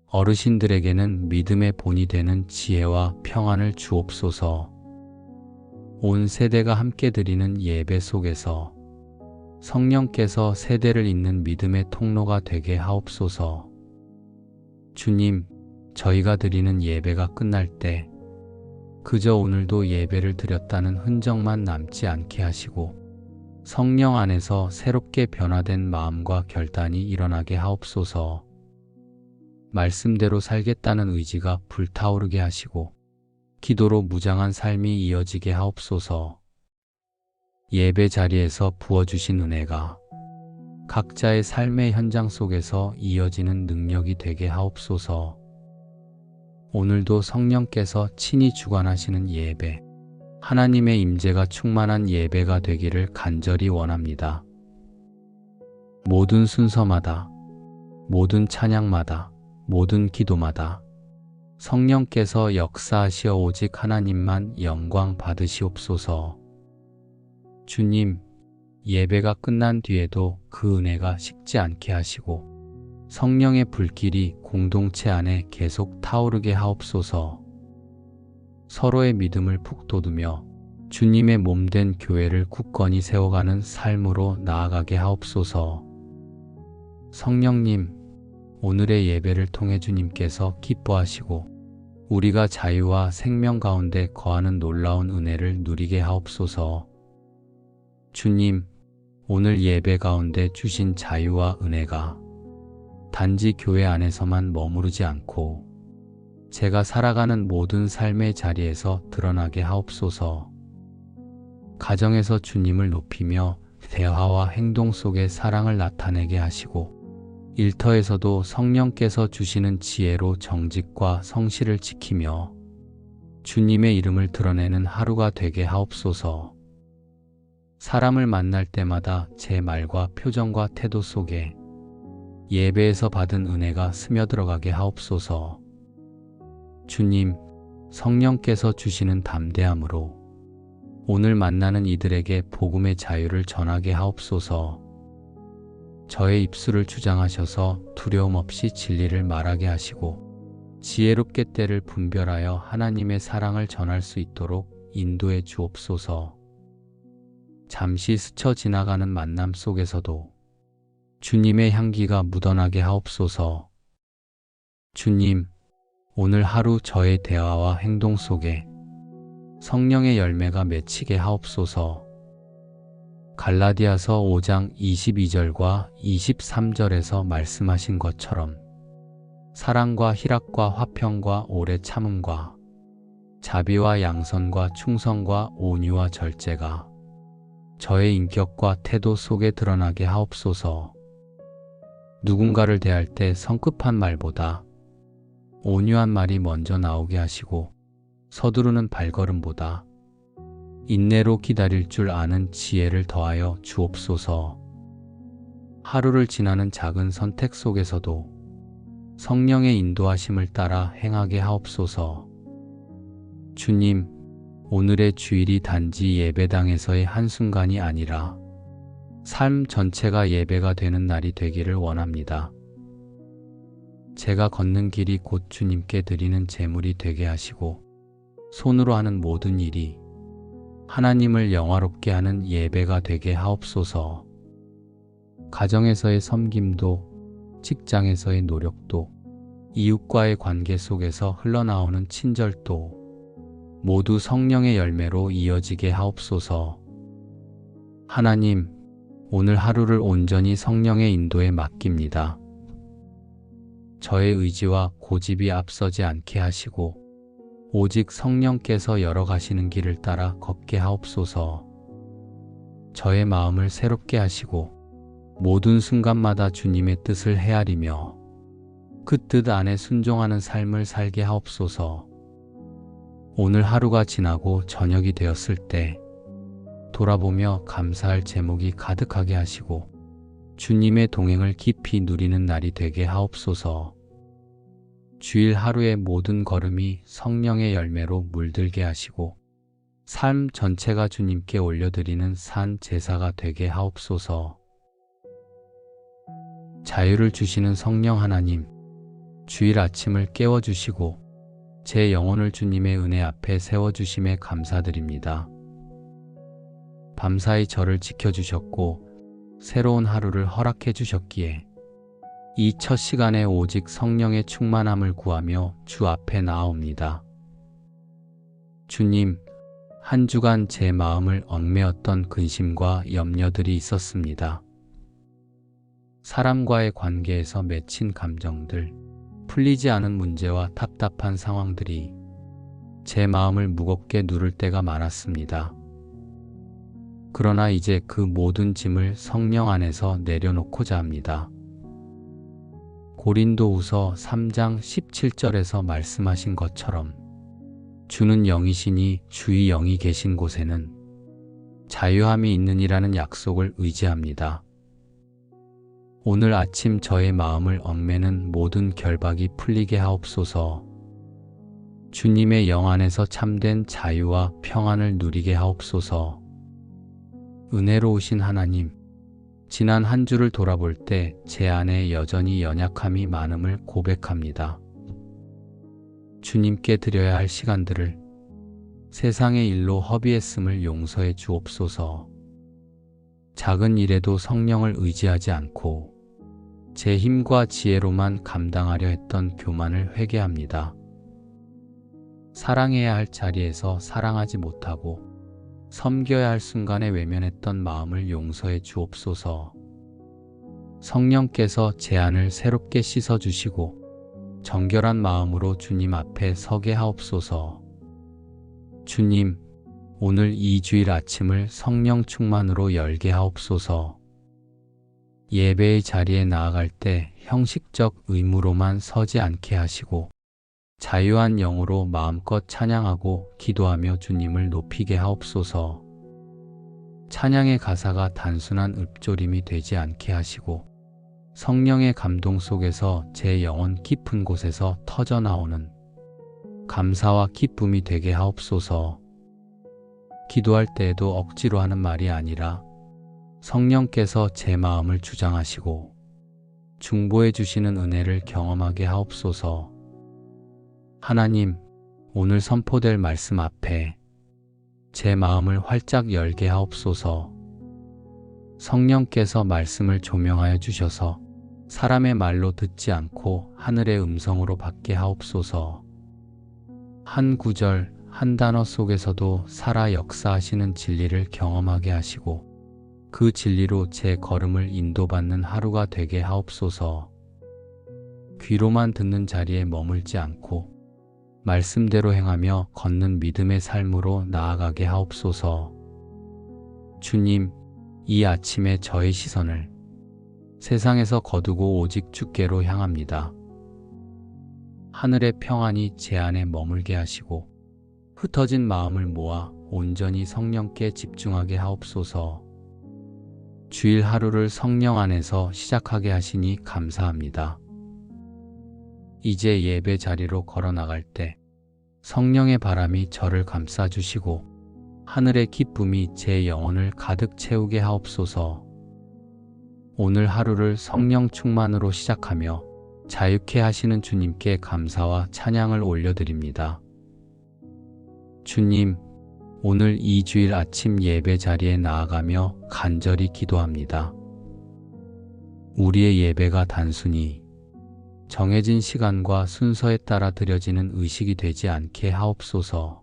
어르신들에게는 믿음의 본이 되는 지혜와 평안을 주옵소서. 온 세대가 함께 드리는 예배 속에서 성령께서 세대를 잇는 믿음의 통로가 되게 하옵소서. 주님, 저희가 드리는 예배가 끝날 때 그저 오늘도 예배를 드렸다는 흔적만 남지 않게 하시고, 성령 안에서 새롭게 변화된 마음과 결단이 일어나게 하옵소서. 말씀대로 살겠다는 의지가 불타오르게 하시고, 기도로 무장한 삶이 이어지게 하옵소서. 예배 자리에서 부어주신 은혜가 각자의 삶의 현장 속에서 이어지는 능력이 되게 하옵소서. 오늘도 성령께서 친히 주관하시는 예배, 하나님의 임재가 충만한 예배가 되기를 간절히 원합니다. 모든 순서마다, 모든 찬양마다, 모든 기도마다 성령께서 역사하시어 오직 하나님만 영광 받으시옵소서. 주님, 예배가 끝난 뒤에도 그 은혜가 식지 않게 하시고, 성령의 불길이 공동체 안에 계속 타오르게 하옵소서. 서로의 믿음을 푹 돋우며 주님의 몸된 교회를 굳건히 세워가는 삶으로 나아가게 하옵소서. 성령님, 오늘의 예배를 통해 주님께서 기뻐하시고 우리가 자유와 생명 가운데 거하는 놀라운 은혜를 누리게 하옵소서. 주님, 오늘 예배 가운데 주신 자유와 은혜가 단지 교회 안에서만 머무르지 않고 제가 살아가는 모든 삶의 자리에서 드러나게 하옵소서. 가정에서 주님을 높이며 대화와 행동 속에 사랑을 나타내게 하시고, 일터에서도 성령께서 주시는 지혜로 정직과 성실을 지키며 주님의 이름을 드러내는 하루가 되게 하옵소서. 사람을 만날 때마다 제 말과 표정과 태도 속에 예배에서 받은 은혜가 스며들어가게 하옵소서. 주님, 성령께서 주시는 담대함으로 오늘 만나는 이들에게 복음의 자유를 전하게 하옵소서. 저의 입술을 주장하셔서 두려움 없이 진리를 말하게 하시고, 지혜롭게 때를 분별하여 하나님의 사랑을 전할 수 있도록 인도해 주옵소서. 잠시 스쳐 지나가는 만남 속에서도 주님의 향기가 묻어나게 하옵소서. 주님, 오늘 하루 저의 대화와 행동 속에 성령의 열매가 맺히게 하옵소서. 갈라디아서 5장 22절과 23절에서 말씀하신 것처럼 사랑과 희락과 화평과 오래 참음과 자비와 양선과 충성과 온유와 절제가 저의 인격과 태도 속에 드러나게 하옵소서. 누군가를 대할 때 성급한 말보다 온유한 말이 먼저 나오게 하시고, 서두르는 발걸음보다 인내로 기다릴 줄 아는 지혜를 더하여 주옵소서. 하루를 지나는 작은 선택 속에서도 성령의 인도하심을 따라 행하게 하옵소서. 주님, 오늘의 주일이 단지 예배당에서의 한순간이 아니라 삶 전체가 예배가 되는 날이 되기를 원합니다. 제가 걷는 길이 곧 주님께 드리는 제물이 되게 하시고, 손으로 하는 모든 일이 하나님을 영화롭게 하는 예배가 되게 하옵소서. 가정에서의 섬김도, 직장에서의 노력도, 이웃과의 관계 속에서 흘러나오는 친절도 모두 성령의 열매로 이어지게 하옵소서. 하나님, 오늘 하루를 온전히 성령의 인도에 맡깁니다. 저의 의지와 고집이 앞서지 않게 하시고, 오직 성령께서 열어가시는 길을 따라 걷게 하옵소서. 저의 마음을 새롭게 하시고 모든 순간마다 주님의 뜻을 헤아리며 그 뜻 안에 순종하는 삶을 살게 하옵소서. 오늘 하루가 지나고 저녁이 되었을 때 돌아보며 감사할 제목이 가득하게 하시고 주님의 동행을 깊이 누리는 날이 되게 하옵소서. 주일 하루의 모든 걸음이 성령의 열매로 물들게 하시고 삶 전체가 주님께 올려드리는 산 제사가 되게 하옵소서. 자유를 주시는 성령 하나님, 주일 아침을 깨워주시고 제 영혼을 주님의 은혜 앞에 세워주심에 감사드립니다. 밤사이 저를 지켜주셨고 새로운 하루를 허락해 주셨기에 이 첫 시간에 오직 성령의 충만함을 구하며 주 앞에 나아옵니다. 주님, 한 주간 제 마음을 얽매었던 근심과 염려들이 있었습니다. 사람과의 관계에서 맺힌 감정들, 풀리지 않은 문제와 답답한 상황들이 제 마음을 무겁게 누를 때가 많았습니다. 그러나 이제 그 모든 짐을 성령 안에서 내려놓고자 합니다. 고린도후서 3장 17절에서 말씀하신 것처럼 주는 영이시니 주의 영이 계신 곳에는 자유함이 있느니라는 약속을 의지합니다. 오늘 아침 저의 마음을 얽매는 모든 결박이 풀리게 하옵소서. 주님의 영 안에서 참된 자유와 평안을 누리게 하옵소서. 은혜로우신 하나님, 지난 한 주를 돌아볼 때 제 안에 여전히 연약함이 많음을 고백합니다. 주님께 드려야 할 시간들을 세상의 일로 허비했음을 용서해 주옵소서. 작은 일에도 성령을 의지하지 않고 제 힘과 지혜로만 감당하려 했던 교만을 회개합니다. 사랑해야 할 자리에서 사랑하지 못하고 섬겨야 할 순간에 외면했던 마음을 용서해 주옵소서. 성령께서 제 안을 새롭게 씻어주시고 정결한 마음으로 주님 앞에 서게 하옵소서. 주님, 오늘 이 주일 아침을 성령 충만으로 열게 하옵소서. 예배의 자리에 나아갈 때 형식적 의무로만 서지 않게 하시고 자유한 영으로 마음껏 찬양하고 기도하며 주님을 높이게 하옵소서. 찬양의 가사가 단순한 읊조림이 되지 않게 하시고 성령의 감동 속에서 제 영혼 깊은 곳에서 터져나오는 감사와 기쁨이 되게 하옵소서. 기도할 때에도 억지로 하는 말이 아니라 성령께서 제 마음을 주장하시고 중보해 주시는 은혜를 경험하게 하옵소서. 하나님, 오늘 선포될 말씀 앞에 제 마음을 활짝 열게 하옵소서. 성령께서 말씀을 조명하여 주셔서 사람의 말로 듣지 않고 하늘의 음성으로 받게 하옵소서. 한 구절, 한 단어 속에서도 살아 역사하시는 진리를 경험하게 하시고 그 진리로 제 걸음을 인도받는 하루가 되게 하옵소서. 귀로만 듣는 자리에 머물지 않고 말씀대로 행하며 걷는 믿음의 삶으로 나아가게 하옵소서. 주님, 이 아침에 저의 시선을 세상에서 거두고 오직 주께로 향합니다. 하늘의 평안이 제 안에 머물게 하시고 흩어진 마음을 모아 온전히 성령께 집중하게 하옵소서. 주일 하루를 성령 안에서 시작하게 하시니 감사합니다. 이제 예배 자리로 걸어 나갈 때 성령의 바람이 저를 감싸주시고 하늘의 기쁨이 제 영혼을 가득 채우게 하옵소서. 오늘 하루를 성령 충만으로 시작하며 자유케 하시는 주님께 감사와 찬양을 올려드립니다. 주님, 오늘 이 주일 아침 예배 자리에 나아가며 간절히 기도합니다. 우리의 예배가 단순히 정해진 시간과 순서에 따라 드려지는 의식이 되지 않게 하옵소서.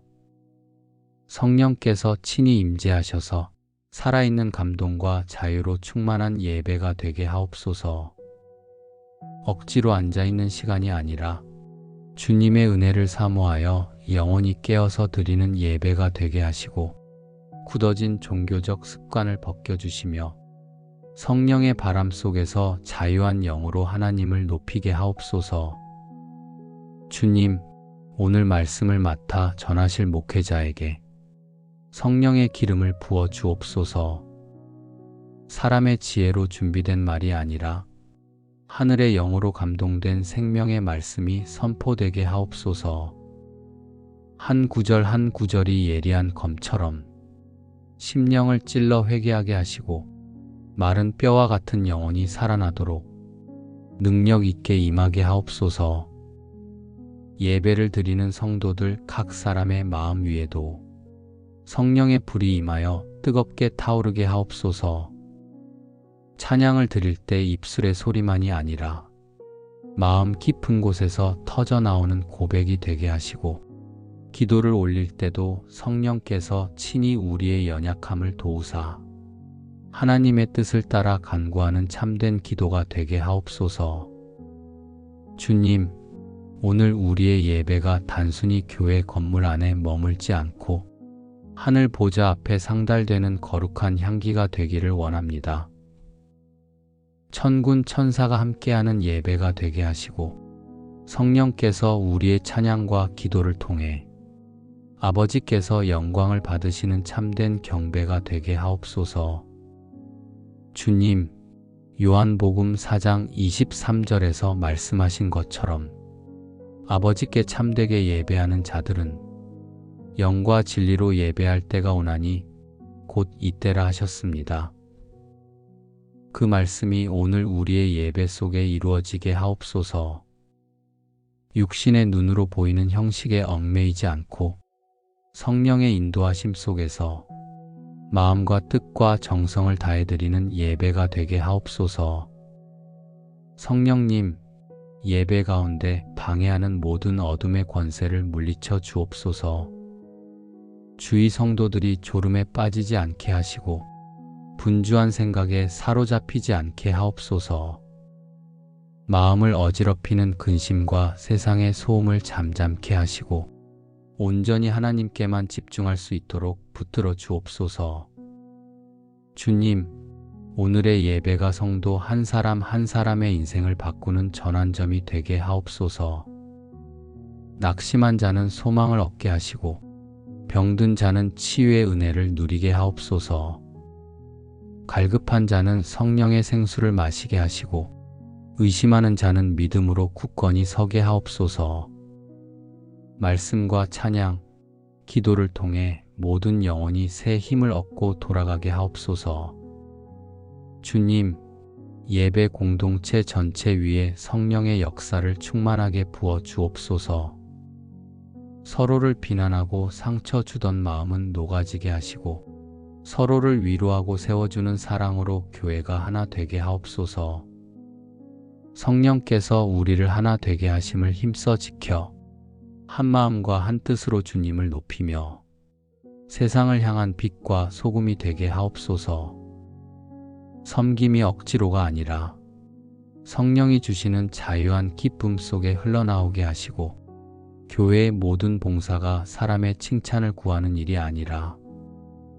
성령께서 친히 임재하셔서 살아있는 감동과 자유로 충만한 예배가 되게 하옵소서. 억지로 앉아있는 시간이 아니라 주님의 은혜를 사모하여 영원히 깨어서 드리는 예배가 되게 하시고 굳어진 종교적 습관을 벗겨주시며 성령의 바람 속에서 자유한 영으로 하나님을 높이게 하옵소서. 주님, 오늘 말씀을 맡아 전하실 목회자에게 성령의 기름을 부어 주옵소서. 사람의 지혜로 준비된 말이 아니라 하늘의 영으로 감동된 생명의 말씀이 선포되게 하옵소서. 한 구절 한 구절이 예리한 검처럼 심령을 찔러 회개하게 하시고 마른 뼈와 같은 영혼이 살아나도록 능력 있게 임하게 하옵소서. 예배를 드리는 성도들 각 사람의 마음 위에도 성령의 불이 임하여 뜨겁게 타오르게 하옵소서. 찬양을 드릴 때 입술의 소리만이 아니라 마음 깊은 곳에서 터져 나오는 고백이 되게 하시고 기도를 올릴 때도 성령께서 친히 우리의 연약함을 도우사 하나님의 뜻을 따라 간구하는 참된 기도가 되게 하옵소서. 주님, 오늘 우리의 예배가 단순히 교회 건물 안에 머물지 않고 하늘 보좌 앞에 상달되는 거룩한 향기가 되기를 원합니다. 천군 천사가 함께하는 예배가 되게 하시고 성령께서 우리의 찬양과 기도를 통해 아버지께서 영광을 받으시는 참된 경배가 되게 하옵소서. 주님, 요한복음 4장 23절에서 말씀하신 것처럼 아버지께 참되게 예배하는 자들은 영과 진리로 예배할 때가 오나니 곧 이때라 하셨습니다. 그 말씀이 오늘 우리의 예배 속에 이루어지게 하옵소서. 육신의 눈으로 보이는 형식에 얽매이지 않고 성령의 인도하심 속에서 마음과 뜻과 정성을 다해드리는 예배가 되게 하옵소서. 성령님, 예배 가운데 방해하는 모든 어둠의 권세를 물리쳐 주옵소서. 주의 성도들이 졸음에 빠지지 않게 하시고 분주한 생각에 사로잡히지 않게 하옵소서. 마음을 어지럽히는 근심과 세상의 소음을 잠잠케 하시고 온전히 하나님께만 집중할 수 있도록 붙들어 주옵소서. 주님, 오늘의 예배가 성도 한 사람 한 사람의 인생을 바꾸는 전환점이 되게 하옵소서. 낙심한 자는 소망을 얻게 하시고 병든 자는 치유의 은혜를 누리게 하옵소서. 갈급한 자는 성령의 생수를 마시게 하시고 의심하는 자는 믿음으로 굳건히 서게 하옵소서. 말씀과 찬양, 기도를 통해 모든 영혼이 새 힘을 얻고 돌아가게 하옵소서. 주님, 예배 공동체 전체 위에 성령의 역사를 충만하게 부어 주옵소서. 서로를 비난하고 상처 주던 마음은 녹아지게 하시고 서로를 위로하고 세워주는 사랑으로 교회가 하나 되게 하옵소서. 성령께서 우리를 하나 되게 하심을 힘써 지켜 한 마음과 한 뜻으로 주님을 높이며 세상을 향한 빛과 소금이 되게 하옵소서. 섬김이 억지로가 아니라 성령이 주시는 자유한 기쁨 속에 흘러나오게 하시고 교회의 모든 봉사가 사람의 칭찬을 구하는 일이 아니라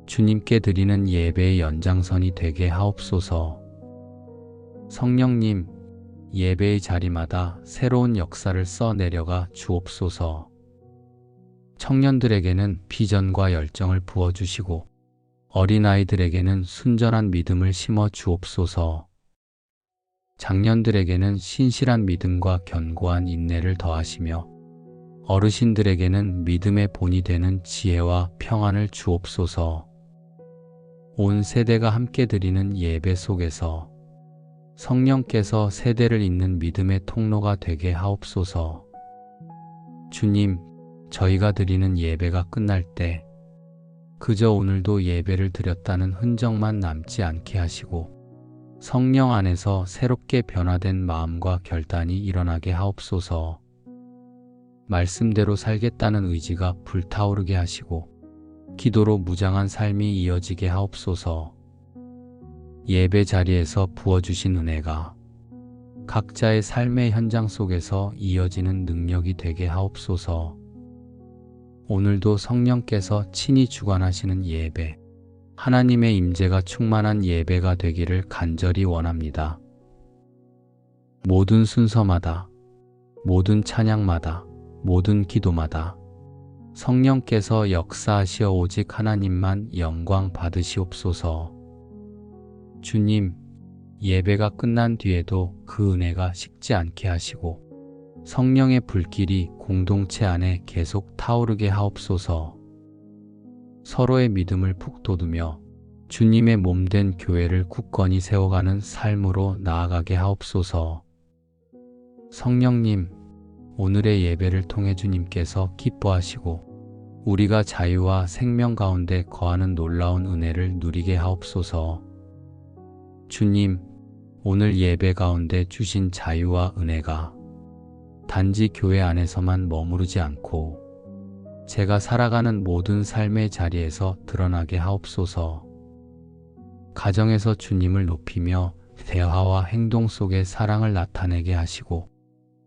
주님께 드리는 예배의 연장선이 되게 하옵소서. 성령님, 예배의 자리마다 새로운 역사를 써내려가 주옵소서. 청년들에게는 비전과 열정을 부어주시고 어린아이들에게는 순전한 믿음을 심어 주옵소서. 장년들에게는 신실한 믿음과 견고한 인내를 더하시며 어르신들에게는 믿음의 본이 되는 지혜와 평안을 주옵소서. 온 세대가 함께 드리는 예배 속에서 성령께서 세대를 잇는 믿음의 통로가 되게 하옵소서. 주님, 저희가 드리는 예배가 끝날 때 그저 오늘도 예배를 드렸다는 흔적만 남지 않게 하시고 성령 안에서 새롭게 변화된 마음과 결단이 일어나게 하옵소서. 말씀대로 살겠다는 의지가 불타오르게 하시고 기도로 무장한 삶이 이어지게 하옵소서. 예배 자리에서 부어주신 은혜가 각자의 삶의 현장 속에서 이어지는 능력이 되게 하옵소서. 오늘도 성령께서 친히 주관하시는 예배, 하나님의 임재가 충만한 예배가 되기를 간절히 원합니다. 모든 순서마다, 모든 찬양마다, 모든 기도마다 성령께서 역사하시어 오직 하나님만 영광 받으시옵소서. 주님, 예배가 끝난 뒤에도 그 은혜가 식지 않게 하시고 성령의 불길이 공동체 안에 계속 타오르게 하옵소서. 서로의 믿음을 푹 돋우며 주님의 몸된 교회를 굳건히 세워가는 삶으로 나아가게 하옵소서. 성령님, 오늘의 예배를 통해 주님께서 기뻐하시고 우리가 자유와 생명 가운데 거하는 놀라운 은혜를 누리게 하옵소서. 주님, 오늘 예배 가운데 주신 자유와 은혜가 단지 교회 안에서만 머무르지 않고 제가 살아가는 모든 삶의 자리에서 드러나게 하옵소서. 가정에서 주님을 높이며 대화와 행동 속에 사랑을 나타내게 하시고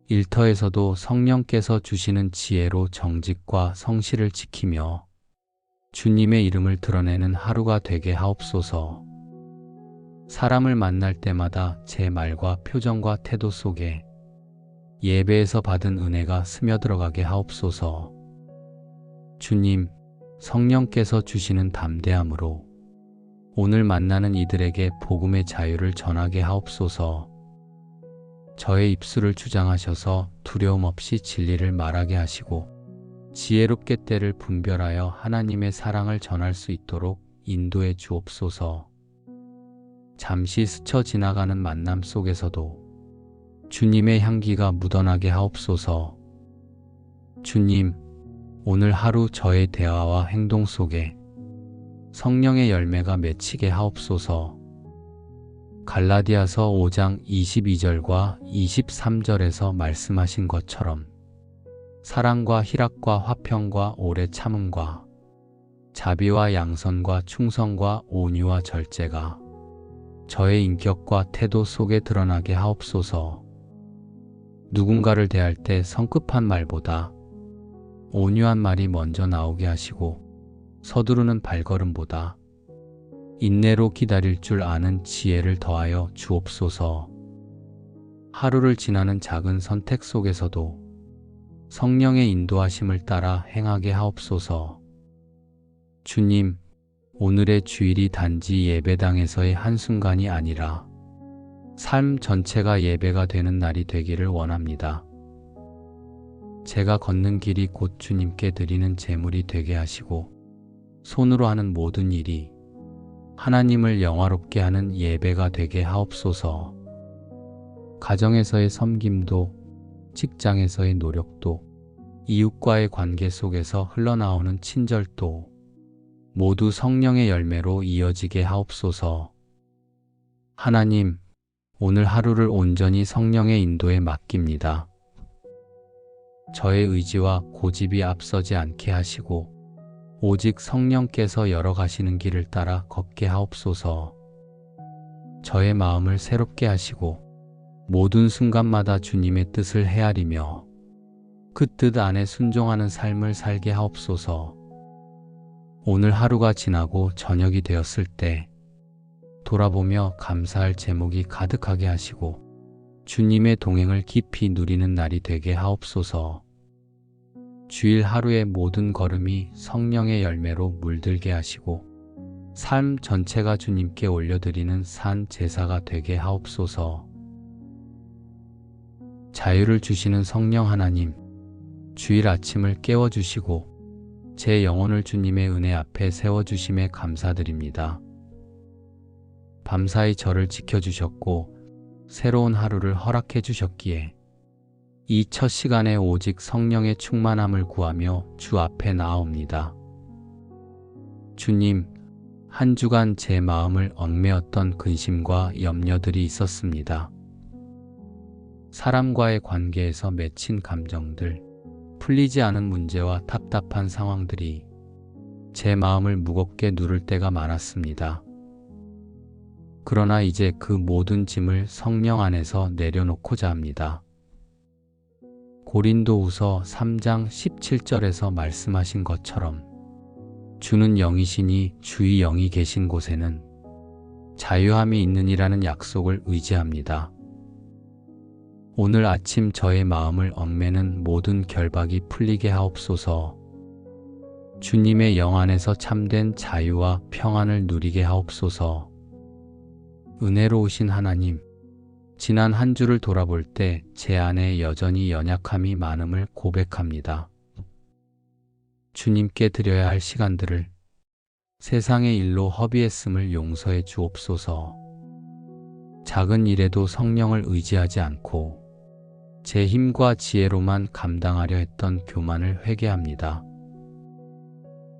일터에서도 성령께서 주시는 지혜로 정직과 성실을 지키며 주님의 이름을 드러내는 하루가 되게 하옵소서. 사람을 만날 때마다 제 말과 표정과 태도 속에 예배에서 받은 은혜가 스며들어가게 하옵소서. 주님, 성령께서 주시는 담대함으로 오늘 만나는 이들에게 복음의 자유를 전하게 하옵소서. 저의 입술을 주장하셔서 두려움 없이 진리를 말하게 하시고 지혜롭게 때를 분별하여 하나님의 사랑을 전할 수 있도록 인도해 주옵소서. 잠시 스쳐 지나가는 만남 속에서도 주님의 향기가 묻어나게 하옵소서. 주님, 오늘 하루 저의 대화와 행동 속에 성령의 열매가 맺히게 하옵소서. 갈라디아서 5장 22절과 23절에서 말씀하신 것처럼 사랑과 희락과 화평과 오래 참음과 자비와 양선과 충성과 온유와 절제가 저의 인격과 태도 속에 드러나게 하옵소서. 누군가를 대할 때 성급한 말보다 온유한 말이 먼저 나오게 하시고 서두르는 발걸음보다 인내로 기다릴 줄 아는 지혜를 더하여 주옵소서. 하루를 지나는 작은 선택 속에서도 성령의 인도하심을 따라 행하게 하옵소서. 주님, 오늘의 주일이 단지 예배당에서의 한순간이 아니라 삶 전체가 예배가 되는 날이 되기를 원합니다. 제가 걷는 길이 곧 주님께 드리는 제물이 되게 하시고 손으로 하는 모든 일이 하나님을 영화롭게 하는 예배가 되게 하옵소서. 가정에서의 섬김도, 직장에서의 노력도, 이웃과의 관계 속에서 흘러나오는 친절도 모두 성령의 열매로 이어지게 하옵소서. 하나님, 오늘 하루를 온전히 성령의 인도에 맡깁니다. 저의 의지와 고집이 앞서지 않게 하시고 오직 성령께서 열어가시는 길을 따라 걷게 하옵소서. 저의 마음을 새롭게 하시고 모든 순간마다 주님의 뜻을 헤아리며 그 뜻 안에 순종하는 삶을 살게 하옵소서. 오늘 하루가 지나고 저녁이 되었을 때 돌아보며 감사할 제목이 가득하게 하시고 주님의 동행을 깊이 누리는 날이 되게 하옵소서. 주일 하루의 모든 걸음이 성령의 열매로 물들게 하시고 삶 전체가 주님께 올려드리는 산 제사가 되게 하옵소서. 자유를 주시는 성령 하나님, 주일 아침을 깨워주시고 제 영혼을 주님의 은혜 앞에 세워주심에 감사드립니다. 밤사이 저를 지켜주셨고 새로운 하루를 허락해 주셨기에 이 첫 시간에 오직 성령의 충만함을 구하며 주 앞에 나아옵니다. 주님, 한 주간 제 마음을 얽매었던 근심과 염려들이 있었습니다. 사람과의 관계에서 맺힌 감정들, 풀리지 않은 문제와 답답한 상황들이 제 마음을 무겁게 누를 때가 많았습니다. 그러나 이제 그 모든 짐을 성령 안에서 내려놓고자 합니다. 고린도후서 3장 17절에서 말씀하신 것처럼 주는 영이시니 주의 영이 계신 곳에는 자유함이 있느니라는 약속을 의지합니다. 오늘 아침 저의 마음을 얽매는 모든 결박이 풀리게 하옵소서. 주님의 영 안에서 참된 자유와 평안을 누리게 하옵소서. 은혜로우신 하나님, 지난 한 주를 돌아볼 때 제 안에 여전히 연약함이 많음을 고백합니다. 주님께 드려야 할 시간들을 세상의 일로 허비했음을 용서해 주옵소서. 작은 일에도 성령을 의지하지 않고 제 힘과 지혜로만 감당하려 했던 교만을 회개합니다.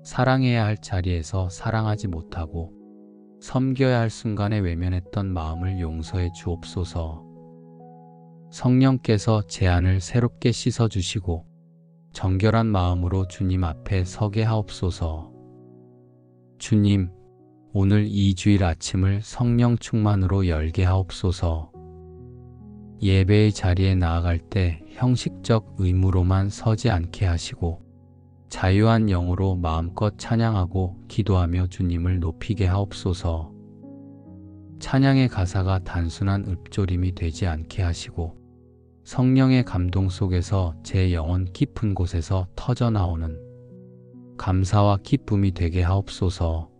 사랑해야 할 자리에서 사랑하지 못하고 섬겨야 할 순간에 외면했던 마음을 용서해 주옵소서. 성령께서 제 안을 새롭게 씻어주시고 정결한 마음으로 주님 앞에 서게 하옵소서. 주님, 오늘 이 주일 아침을 성령 충만으로 열게 하옵소서. 예배의 자리에 나아갈 때 형식적 의무로만 서지 않게 하시고 자유한 영으로 마음껏 찬양하고 기도하며 주님을 높이게 하옵소서. 찬양의 가사가 단순한 읊조림이 되지 않게 하시고 성령의 감동 속에서 제 영혼 깊은 곳에서 터져나오는 감사와 기쁨이 되게 하옵소서.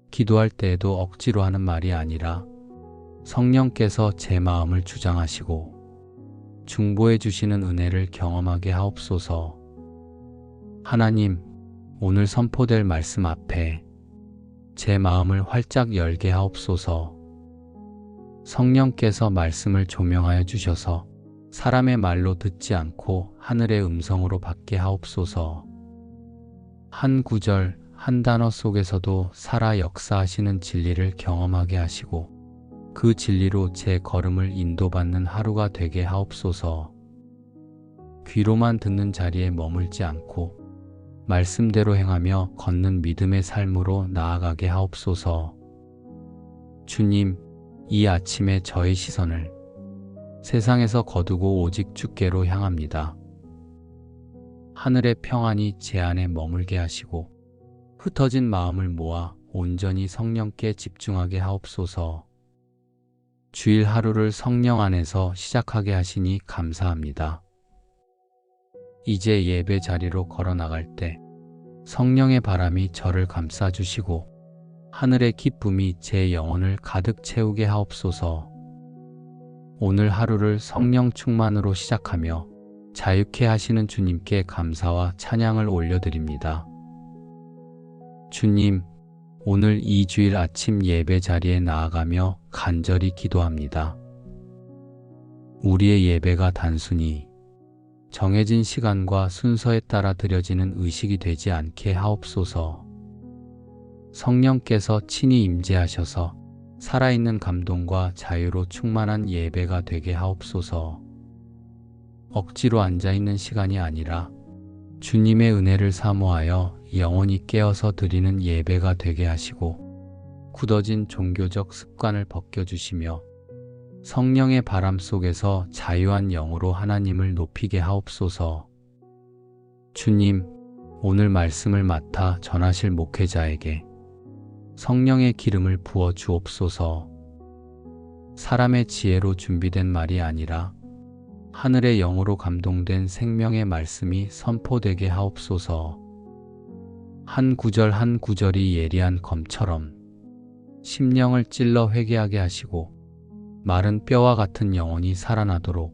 기도할 때에도 억지로 하는 말이 아니라 성령께서 제 마음을 주장하시고 중보해 주시는 은혜를 경험하게 하옵소서. 하나님, 오늘 선포될 말씀 앞에 제 마음을 활짝 열게 하옵소서. 성령께서 말씀을 조명하여 주셔서 사람의 말로 듣지 않고 하늘의 음성으로 받게 하옵소서. 한 구절, 한 단어 속에서도 살아 역사하시는 진리를 경험하게 하시고 그 진리로 제 걸음을 인도받는 하루가 되게 하옵소서. 귀로만 듣는 자리에 머물지 않고 말씀대로 행하며 걷는 믿음의 삶으로 나아가게 하옵소서. 주님, 이 아침에 저의 시선을 세상에서 거두고 오직 주께로 향합니다. 하늘의 평안이 제 안에 머물게 하시고 흩어진 마음을 모아 온전히 성령께 집중하게 하옵소서. 주일 하루를 성령 안에서 시작하게 하시니 감사합니다. 이제 예배 자리로 걸어 나갈 때 성령의 바람이 저를 감싸주시고 하늘의 기쁨이 제 영혼을 가득 채우게 하옵소서. 오늘 하루를 성령 충만으로 시작하며 자유케 하시는 주님께 감사와 찬양을 올려드립니다. 주님, 오늘 이 주일 아침 예배 자리에 나아가며 간절히 기도합니다. 우리의 예배가 단순히 정해진 시간과 순서에 따라 드려지는 의식이 되지 않게 하옵소서. 성령께서 친히 임재하셔서 살아있는 감동과 자유로 충만한 예배가 되게 하옵소서. 억지로 앉아있는 시간이 아니라 주님의 은혜를 사모하여 영원히 깨어서 드리는 예배가 되게 하시고 굳어진 종교적 습관을 벗겨주시며 성령의 바람 속에서 자유한 영으로 하나님을 높이게 하옵소서. 주님, 오늘 말씀을 맡아 전하실 목회자에게 성령의 기름을 부어 주옵소서. 사람의 지혜로 준비된 말이 아니라 하늘의 영으로 감동된 생명의 말씀이 선포되게 하옵소서. 한 구절 한 구절이 예리한 검처럼 심령을 찔러 회개하게 하시고 마른 뼈와 같은 영혼이 살아나도록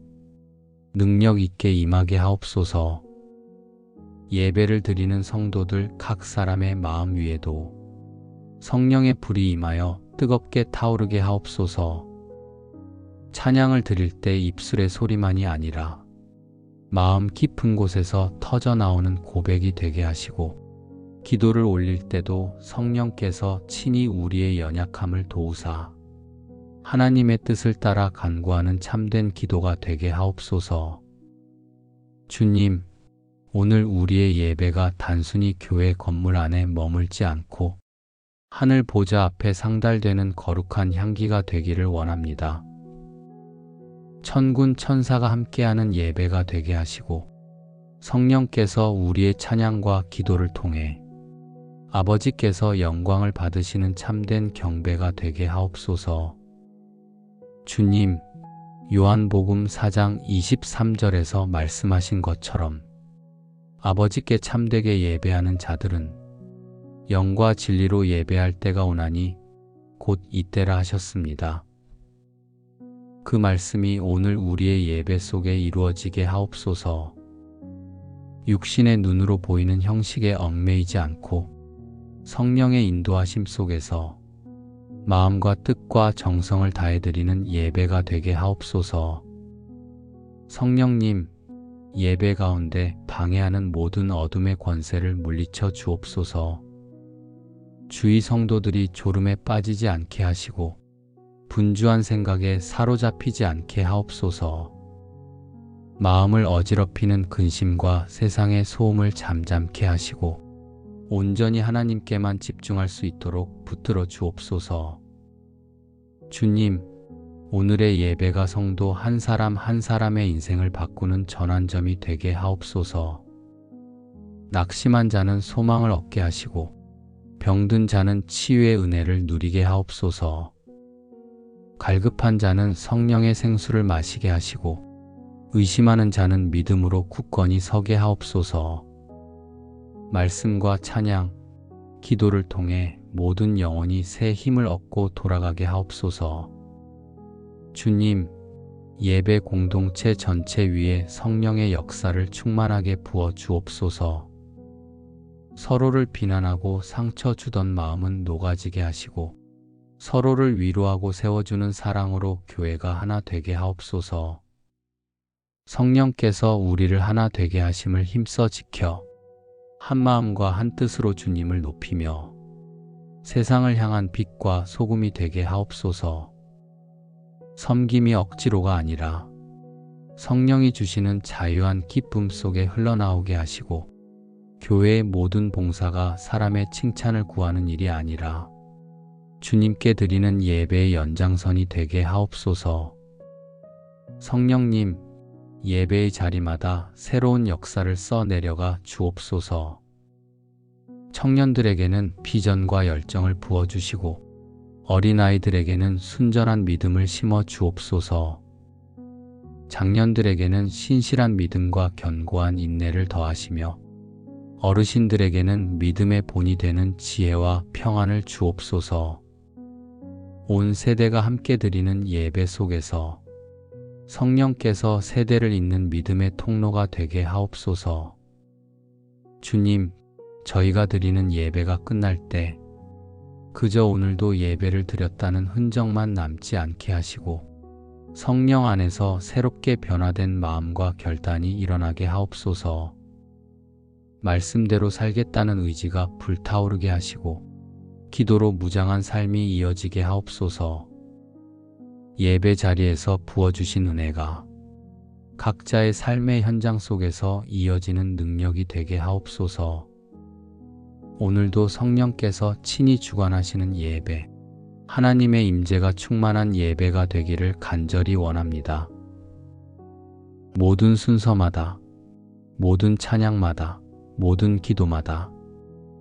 능력 있게 임하게 하옵소서. 예배를 드리는 성도들 각 사람의 마음 위에도 성령의 불이 임하여 뜨겁게 타오르게 하옵소서. 찬양을 드릴 때 입술의 소리만이 아니라 마음 깊은 곳에서 터져나오는 고백이 되게 하시고 기도를 올릴 때도 성령께서 친히 우리의 연약함을 도우사 하나님의 뜻을 따라 간구하는 참된 기도가 되게 하옵소서. 주님, 오늘 우리의 예배가 단순히 교회 건물 안에 머물지 않고 하늘 보좌 앞에 상달되는 거룩한 향기가 되기를 원합니다. 천군 천사가 함께하는 예배가 되게 하시고 성령께서 우리의 찬양과 기도를 통해 아버지께서 영광을 받으시는 참된 경배가 되게 하옵소서. 주님, 요한복음 4장 23절에서 말씀하신 것처럼 아버지께 참되게 예배하는 자들은 영과 진리로 예배할 때가 오나니 곧 이때라 하셨습니다. 그 말씀이 오늘 우리의 예배 속에 이루어지게 하옵소서. 육신의 눈으로 보이는 형식에 얽매이지 않고 성령의 인도하심 속에서 마음과 뜻과 정성을 다해드리는 예배가 되게 하옵소서. 성령님, 예배 가운데 방해하는 모든 어둠의 권세를 물리쳐 주옵소서. 주의 성도들이 졸음에 빠지지 않게 하시고 분주한 생각에 사로잡히지 않게 하옵소서. 마음을 어지럽히는 근심과 세상의 소음을 잠잠케 하시고 온전히 하나님께만 집중할 수 있도록 붙들어 주옵소서. 주님, 오늘의 예배가 성도 한 사람 한 사람의 인생을 바꾸는 전환점이 되게 하옵소서. 낙심한 자는 소망을 얻게 하시고 병든 자는 치유의 은혜를 누리게 하옵소서. 갈급한 자는 성령의 생수를 마시게 하시고 의심하는 자는 믿음으로 굳건히 서게 하옵소서. 말씀과 찬양, 기도를 통해 모든 영혼이 새 힘을 얻고 돌아가게 하옵소서. 주님, 예배 공동체 전체 위에 성령의 역사를 충만하게 부어 주옵소서. 서로를 비난하고 상처 주던 마음은 녹아지게 하시고 서로를 위로하고 세워주는 사랑으로 교회가 하나 되게 하옵소서. 성령께서 우리를 하나 되게 하심을 힘써 지켜 한 마음과 한 뜻으로 주님을 높이며 세상을 향한 빛과 소금이 되게 하옵소서. 섬김이 억지로가 아니라 성령이 주시는 자유한 기쁨 속에 흘러나오게 하시고 교회의 모든 봉사가 사람의 칭찬을 구하는 일이 아니라 주님께 드리는 예배의 연장선이 되게 하옵소서. 성령님, 예배의 자리마다 새로운 역사를 써내려가 주옵소서. 청년들에게는 비전과 열정을 부어주시고 어린아이들에게는 순전한 믿음을 심어 주옵소서. 장년들에게는 신실한 믿음과 견고한 인내를 더하시며 어르신들에게는 믿음의 본이 되는 지혜와 평안을 주옵소서. 온 세대가 함께 드리는 예배 속에서 성령께서 세대를 잇는 믿음의 통로가 되게 하옵소서. 주님, 저희가 드리는 예배가 끝날 때 그저 오늘도 예배를 드렸다는 흔적만 남지 않게 하시고 성령 안에서 새롭게 변화된 마음과 결단이 일어나게 하옵소서. 말씀대로 살겠다는 의지가 불타오르게 하시고 기도로 무장한 삶이 이어지게 하옵소서. 예배 자리에서 부어주신 은혜가 각자의 삶의 현장 속에서 이어지는 능력이 되게 하옵소서. 오늘도 성령께서 친히 주관하시는 예배, 하나님의 임재가 충만한 예배가 되기를 간절히 원합니다. 모든 순서마다, 모든 찬양마다, 모든 기도마다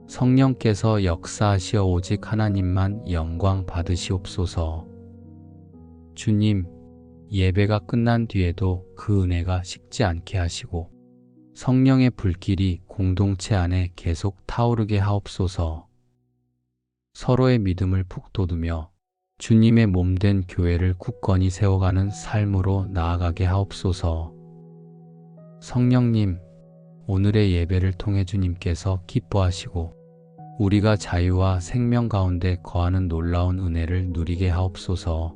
성령께서 역사하시어 오직 하나님만 영광 받으시옵소서. 주님, 예배가 끝난 뒤에도 그 은혜가 식지 않게 하시고 성령의 불길이 공동체 안에 계속 타오르게 하옵소서. 서로의 믿음을 푹 돋우며 주님의 몸된 교회를 굳건히 세워가는 삶으로 나아가게 하옵소서. 성령님, 오늘의 예배를 통해 주님께서 기뻐하시고 우리가 자유와 생명 가운데 거하는 놀라운 은혜를 누리게 하옵소서.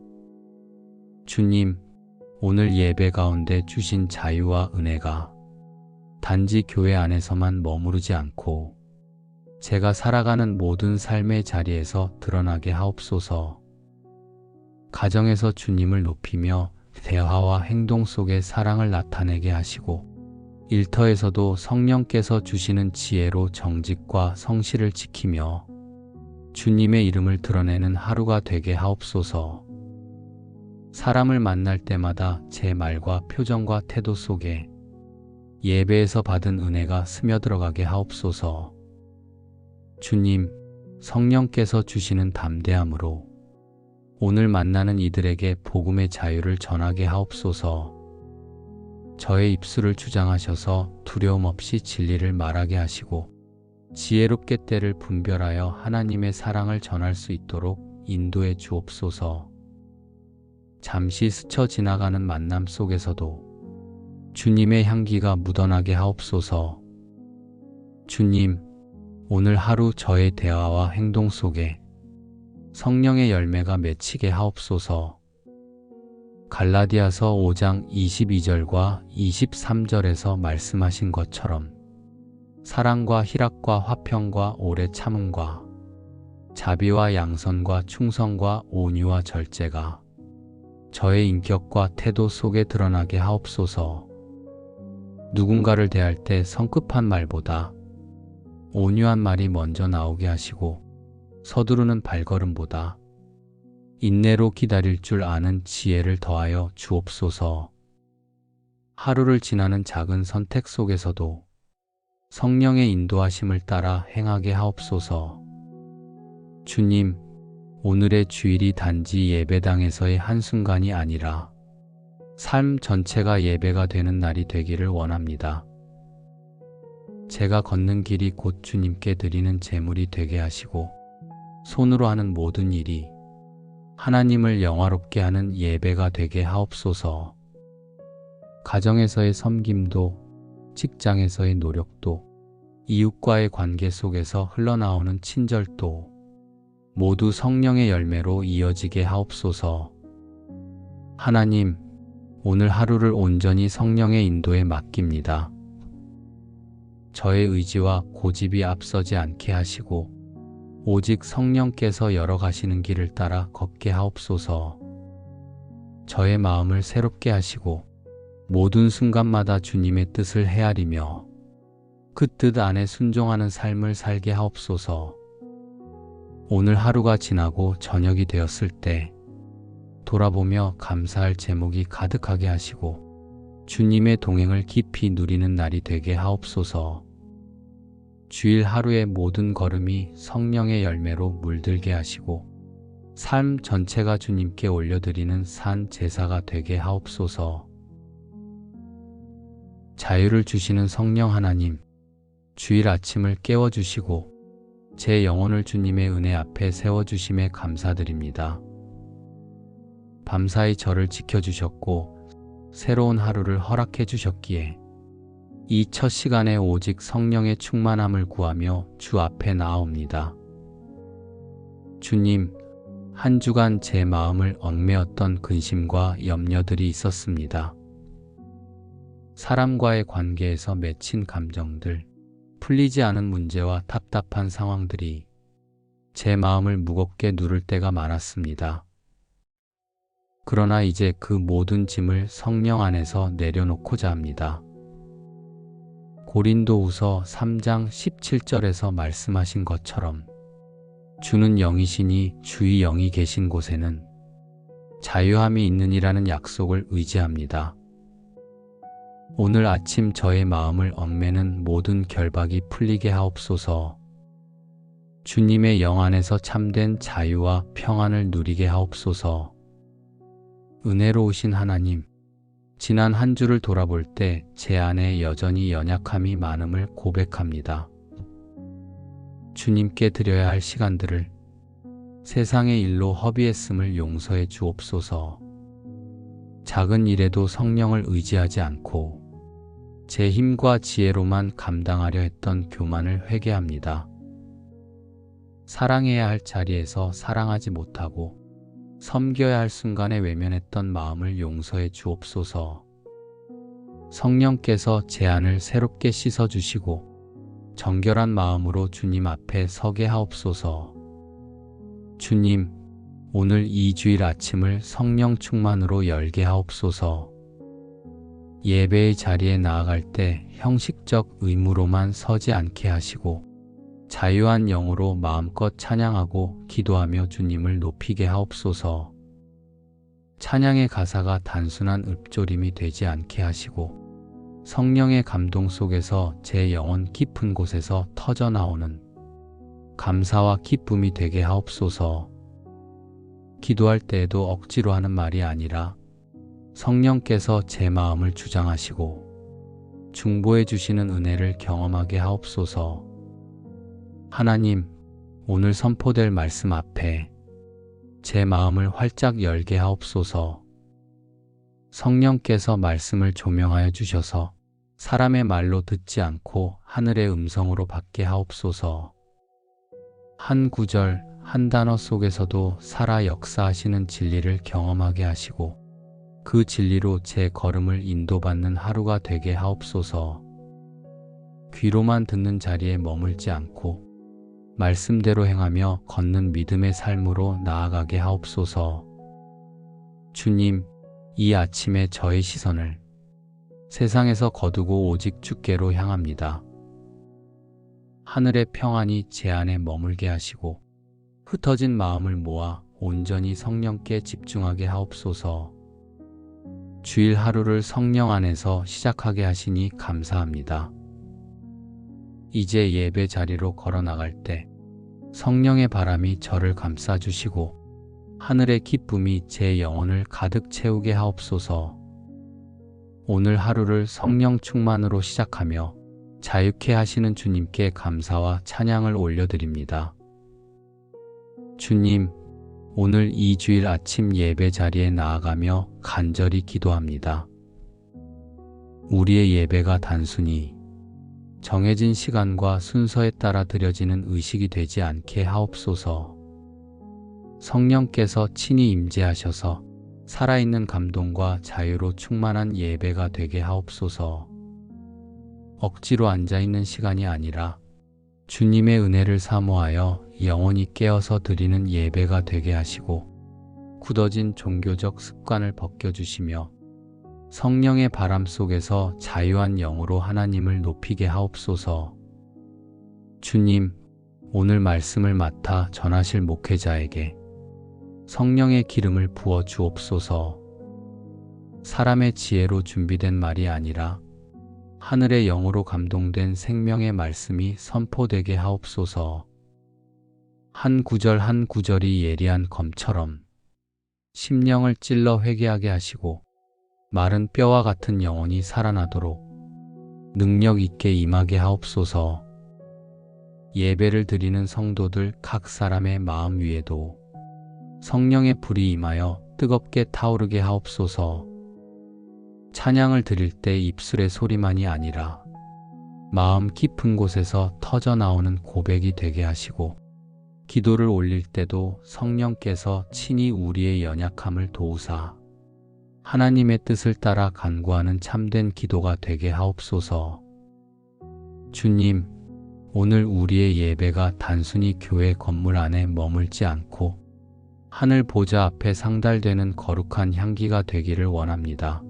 주님, 오늘 예배 가운데 주신 자유와 은혜가 단지 교회 안에서만 머무르지 않고 제가 살아가는 모든 삶의 자리에서 드러나게 하옵소서. 가정에서 주님을 높이며 대화와 행동 속에 사랑을 나타내게 하시고 일터에서도 성령께서 주시는 지혜로 정직과 성실을 지키며 주님의 이름을 드러내는 하루가 되게 하옵소서. 사람을 만날 때마다 제 말과 표정과 태도 속에 예배에서 받은 은혜가 스며들어가게 하옵소서. 주님, 성령께서 주시는 담대함으로 오늘 만나는 이들에게 복음의 자유를 전하게 하옵소서. 저의 입술을 주장하셔서 두려움 없이 진리를 말하게 하시고 지혜롭게 때를 분별하여 하나님의 사랑을 전할 수 있도록 인도해 주옵소서. 잠시 스쳐 지나가는 만남 속에서도 주님의 향기가 묻어나게 하옵소서. 주님, 오늘 하루 저의 대화와 행동 속에 성령의 열매가 맺히게 하옵소서. 갈라디아서 5장 22절과 23절에서 말씀하신 것처럼 사랑과 희락과 화평과 오래 참음과 자비와 양선과 충성과 온유와 절제가 저의 인격과 태도 속에 드러나게 하옵소서. 누군가를 대할 때 성급한 말보다 온유한 말이 먼저 나오게 하시고 서두르는 발걸음보다 인내로 기다릴 줄 아는 지혜를 더하여 주옵소서. 하루를 지나는 작은 선택 속에서도 성령의 인도하심을 따라 행하게 하옵소서. 주님, 오늘의 주일이 단지 예배당에서의 한순간이 아니라 삶 전체가 예배가 되는 날이 되기를 원합니다. 제가 걷는 길이 곧 주님께 드리는 제물이 되게 하시고 손으로 하는 모든 일이 하나님을 영화롭게 하는 예배가 되게 하옵소서. 가정에서의 섬김도, 직장에서의 노력도, 이웃과의 관계 속에서 흘러나오는 친절도 모두 성령의 열매로 이어지게 하옵소서. 하나님, 오늘 하루를 온전히 성령의 인도에 맡깁니다. 저의 의지와 고집이 앞서지 않게 하시고 오직 성령께서 열어가시는 길을 따라 걷게 하옵소서. 저의 마음을 새롭게 하시고 모든 순간마다 주님의 뜻을 헤아리며 그 뜻 안에 순종하는 삶을 살게 하옵소서. 오늘 하루가 지나고 저녁이 되었을 때 돌아보며 감사할 제목이 가득하게 하시고 주님의 동행을 깊이 누리는 날이 되게 하옵소서. 주일 하루의 모든 걸음이 성령의 열매로 물들게 하시고 삶 전체가 주님께 올려드리는 산 제사가 되게 하옵소서. 자유를 주시는 성령 하나님, 주일 아침을 깨워주시고 제 영혼을 주님의 은혜 앞에 세워주심에 감사드립니다. 밤사이 저를 지켜주셨고 새로운 하루를 허락해 주셨기에 이 첫 시간에 오직 성령의 충만함을 구하며 주 앞에 나아옵니다. 주님, 한 주간 제 마음을 얽매었던 근심과 염려들이 있었습니다. 사람과의 관계에서 맺힌 감정들, 풀리지 않은 문제와 답답한 상황들이 제 마음을 무겁게 누를 때가 많았습니다. 그러나 이제 그 모든 짐을 성령 안에서 내려놓고자 합니다. 고린도후서 3장 17절에서 말씀하신 것처럼 주는 영이시니 주의 영이 계신 곳에는 자유함이 있느니라는 약속을 의지합니다. 오늘 아침 저의 마음을 얽매는 모든 결박이 풀리게 하옵소서. 주님의 영 안에서 참된 자유와 평안을 누리게 하옵소서. 은혜로우신 하나님, 지난 한 주를 돌아볼 때 제 안에 여전히 연약함이 많음을 고백합니다. 주님께 드려야 할 시간들을 세상의 일로 허비했음을 용서해 주옵소서. 작은 일에도 성령을 의지하지 않고 제 힘과 지혜로만 감당하려 했던 교만을 회개합니다. 사랑해야 할 자리에서 사랑하지 못하고 섬겨야 할 순간에 외면했던 마음을 용서해 주옵소서. 성령께서 제 안을 새롭게 씻어주시고 정결한 마음으로 주님 앞에 서게 하옵소서. 주님, 오늘 이 주일 아침을 성령 충만으로 열게 하옵소서. 예배의 자리에 나아갈 때 형식적 의무로만 서지 않게 하시고 자유한 영으로 마음껏 찬양하고 기도하며 주님을 높이게 하옵소서. 찬양의 가사가 단순한 읊조림이 되지 않게 하시고 성령의 감동 속에서 제 영혼 깊은 곳에서 터져나오는 감사와 기쁨이 되게 하옵소서. 기도할 때에도 억지로 하는 말이 아니라 성령께서 제 마음을 주장하시고 중보해 주시는 은혜를 경험하게 하옵소서. 하나님, 오늘 선포될 말씀 앞에 제 마음을 활짝 열게 하옵소서. 성령께서 말씀을 조명하여 주셔서 사람의 말로 듣지 않고 하늘의 음성으로 받게 하옵소서. 한 구절, 한 단어 속에서도 살아 역사하시는 진리를 경험하게 하시고 그 진리로 제 걸음을 인도받는 하루가 되게 하옵소서. 귀로만 듣는 자리에 머물지 않고 말씀대로 행하며 걷는 믿음의 삶으로 나아가게 하옵소서. 주님, 이 아침에 저의 시선을 세상에서 거두고 오직 주께로 향합니다. 하늘의 평안이 제 안에 머물게 하시고 흩어진 마음을 모아 온전히 성령께 집중하게 하옵소서. 주일 하루를 성령 안에서 시작하게 하시니 감사합니다. 이제 예배 자리로 걸어 나갈 때 성령의 바람이 저를 감싸주시고 하늘의 기쁨이 제 영혼을 가득 채우게 하옵소서. 오늘 하루를 성령 충만으로 시작하며 자유케 하시는 주님께 감사와 찬양을 올려드립니다. 주님, 오늘 이 주일 아침 예배 자리에 나아가며 간절히 기도합니다. 우리의 예배가 단순히 정해진 시간과 순서에 따라 드려지는 의식이 되지 않게 하옵소서. 성령께서 친히 임재하셔서 살아있는 감동과 자유로 충만한 예배가 되게 하옵소서. 억지로 앉아있는 시간이 아니라 주님의 은혜를 사모하여 영원히 깨어서 드리는 예배가 되게 하시고 굳어진 종교적 습관을 벗겨주시며 성령의 바람 속에서 자유한 영으로 하나님을 높이게 하옵소서. 주님, 오늘 말씀을 맡아 전하실 목회자에게 성령의 기름을 부어 주옵소서. 사람의 지혜로 준비된 말이 아니라 하늘의 영으로 감동된 생명의 말씀이 선포되게 하옵소서. 한 구절 한 구절이 예리한 검처럼 심령을 찔러 회개하게 하시고 마른 뼈와 같은 영혼이 살아나도록 능력 있게 임하게 하옵소서. 예배를 드리는 성도들 각 사람의 마음 위에도 성령의 불이 임하여 뜨겁게 타오르게 하옵소서. 찬양을 드릴 때 입술의 소리만이 아니라 마음 깊은 곳에서 터져나오는 고백이 되게 하시고 기도를 올릴 때도 성령께서 친히 우리의 연약함을 도우사 하나님의 뜻을 따라 간구하는 참된 기도가 되게 하옵소서. 주님, 오늘 우리의 예배가 단순히 교회 건물 안에 머물지 않고 하늘 보좌 앞에 상달되는 거룩한 향기가 되기를 원합니다.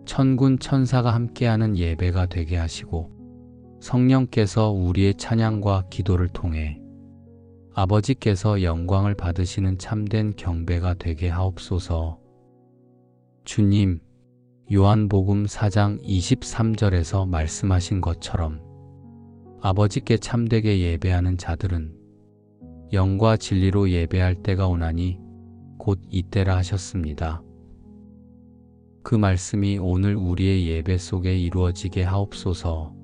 천군 천사가 함께하는 예배가 되게 하시고 성령께서 우리의 찬양과 기도를 통해 아버지께서 영광을 받으시는 참된 경배가 되게 하옵소서. 주님, 요한복음 4장 23절에서 말씀하신 것처럼 아버지께 참되게 예배하는 자들은 영과 진리로 예배할 때가 오나니 곧 이때라 하셨습니다. 그 말씀이 오늘 우리의 예배 속에 이루어지게 하옵소서.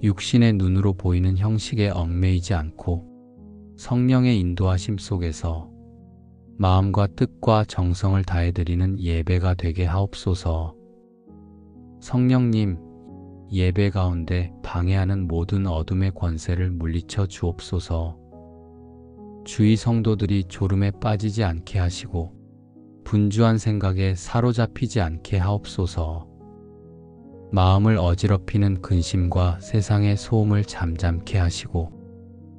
육신의 눈으로 보이는 형식에 얽매이지 않고 성령의 인도하심 속에서 마음과 뜻과 정성을 다해드리는 예배가 되게 하옵소서. 성령님, 예배 가운데 방해하는 모든 어둠의 권세를 물리쳐 주옵소서. 주의 성도들이 졸음에 빠지지 않게 하시고 분주한 생각에 사로잡히지 않게 하옵소서. 마음을 어지럽히는 근심과 세상의 소음을 잠잠케 하시고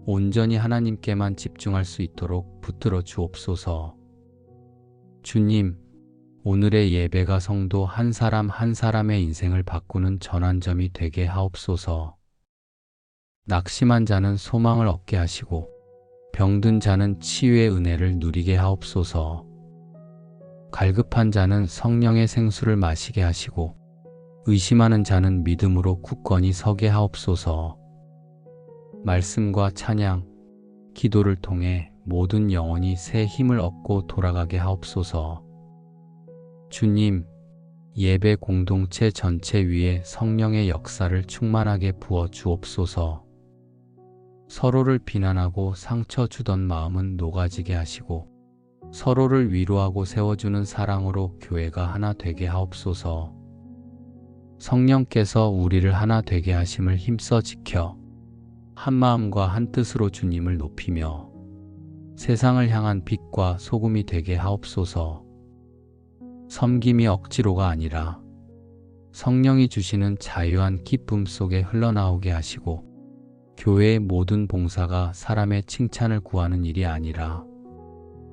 온전히 하나님께만 집중할 수 있도록 붙들어 주옵소서. 주님, 오늘의 예배가 성도 한 사람 한 사람의 인생을 바꾸는 전환점이 되게 하옵소서. 낙심한 자는 소망을 얻게 하시고 병든 자는 치유의 은혜를 누리게 하옵소서. 갈급한 자는 성령의 생수를 마시게 하시고 의심하는 자는 믿음으로 굳건히 서게 하옵소서. 말씀과 찬양, 기도를 통해 모든 영혼이 새 힘을 얻고 돌아가게 하옵소서. 주님, 예배 공동체 전체 위에 성령의 역사를 충만하게 부어 주옵소서. 서로를 비난하고 상처 주던 마음은 녹아지게 하시고 서로를 위로하고 세워주는 사랑으로 교회가 하나 되게 하옵소서. 성령께서 우리를 하나 되게 하심을 힘써 지켜 한 마음과 한 뜻으로 주님을 높이며 세상을 향한 빛과 소금이 되게 하옵소서. 섬김이 억지로가 아니라 성령이 주시는 자유한 기쁨 속에 흘러나오게 하시고 교회의 모든 봉사가 사람의 칭찬을 구하는 일이 아니라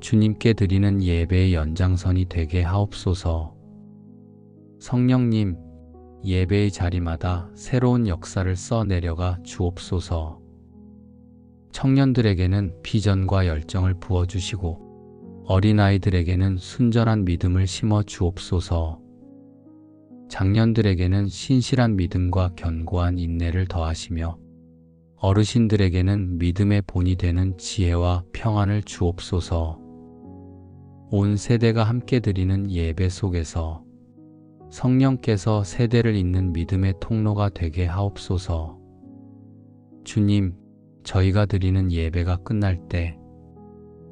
주님께 드리는 예배의 연장선이 되게 하옵소서. 성령님, 예배의 자리마다 새로운 역사를 써내려가 주옵소서. 청년들에게는 비전과 열정을 부어주시고 어린아이들에게는 순전한 믿음을 심어 주옵소서. 장년들에게는 신실한 믿음과 견고한 인내를 더하시며 어르신들에게는 믿음의 본이 되는 지혜와 평안을 주옵소서. 온 세대가 함께 드리는 예배 속에서 성령께서 세대를 잇는 믿음의 통로가 되게 하옵소서. 주님, 저희가 드리는 예배가 끝날 때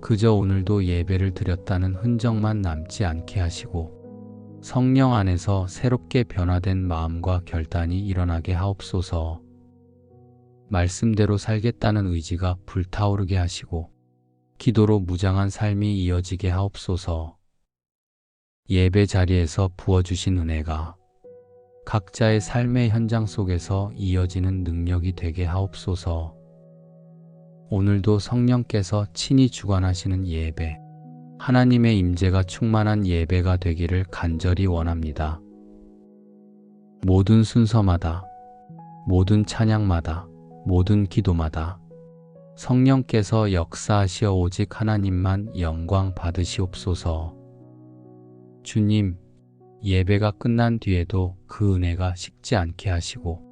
그저 오늘도 예배를 드렸다는 흔적만 남지 않게 하시고 성령 안에서 새롭게 변화된 마음과 결단이 일어나게 하옵소서. 말씀대로 살겠다는 의지가 불타오르게 하시고 기도로 무장한 삶이 이어지게 하옵소서. 예배 자리에서 부어주신 은혜가 각자의 삶의 현장 속에서 이어지는 능력이 되게 하옵소서. 오늘도 성령께서 친히 주관하시는 예배, 하나님의 임재가 충만한 예배가 되기를 간절히 원합니다. 모든 순서마다, 모든 찬양마다, 모든 기도마다 성령께서 역사하시어 오직 하나님만 영광 받으시옵소서. 주님, 예배가 끝난 뒤에도 그 은혜가 식지 않게 하시고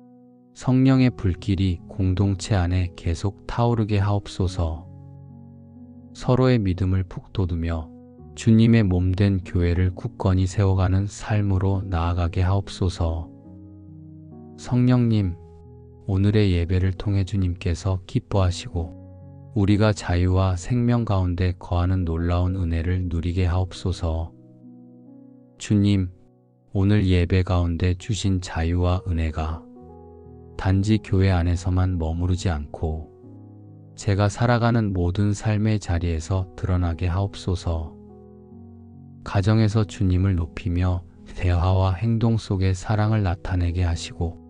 성령의 불길이 공동체 안에 계속 타오르게 하옵소서. 서로의 믿음을 푹 돋우며 주님의 몸된 교회를 굳건히 세워가는 삶으로 나아가게 하옵소서. 성령님, 오늘의 예배를 통해 주님께서 기뻐하시고 우리가 자유와 생명 가운데 거하는 놀라운 은혜를 누리게 하옵소서. 주님, 오늘 예배 가운데 주신 자유와 은혜가 단지 교회 안에서만 머무르지 않고 제가 살아가는 모든 삶의 자리에서 드러나게 하옵소서. 가정에서 주님을 높이며 대화와 행동 속에 사랑을 나타내게 하시고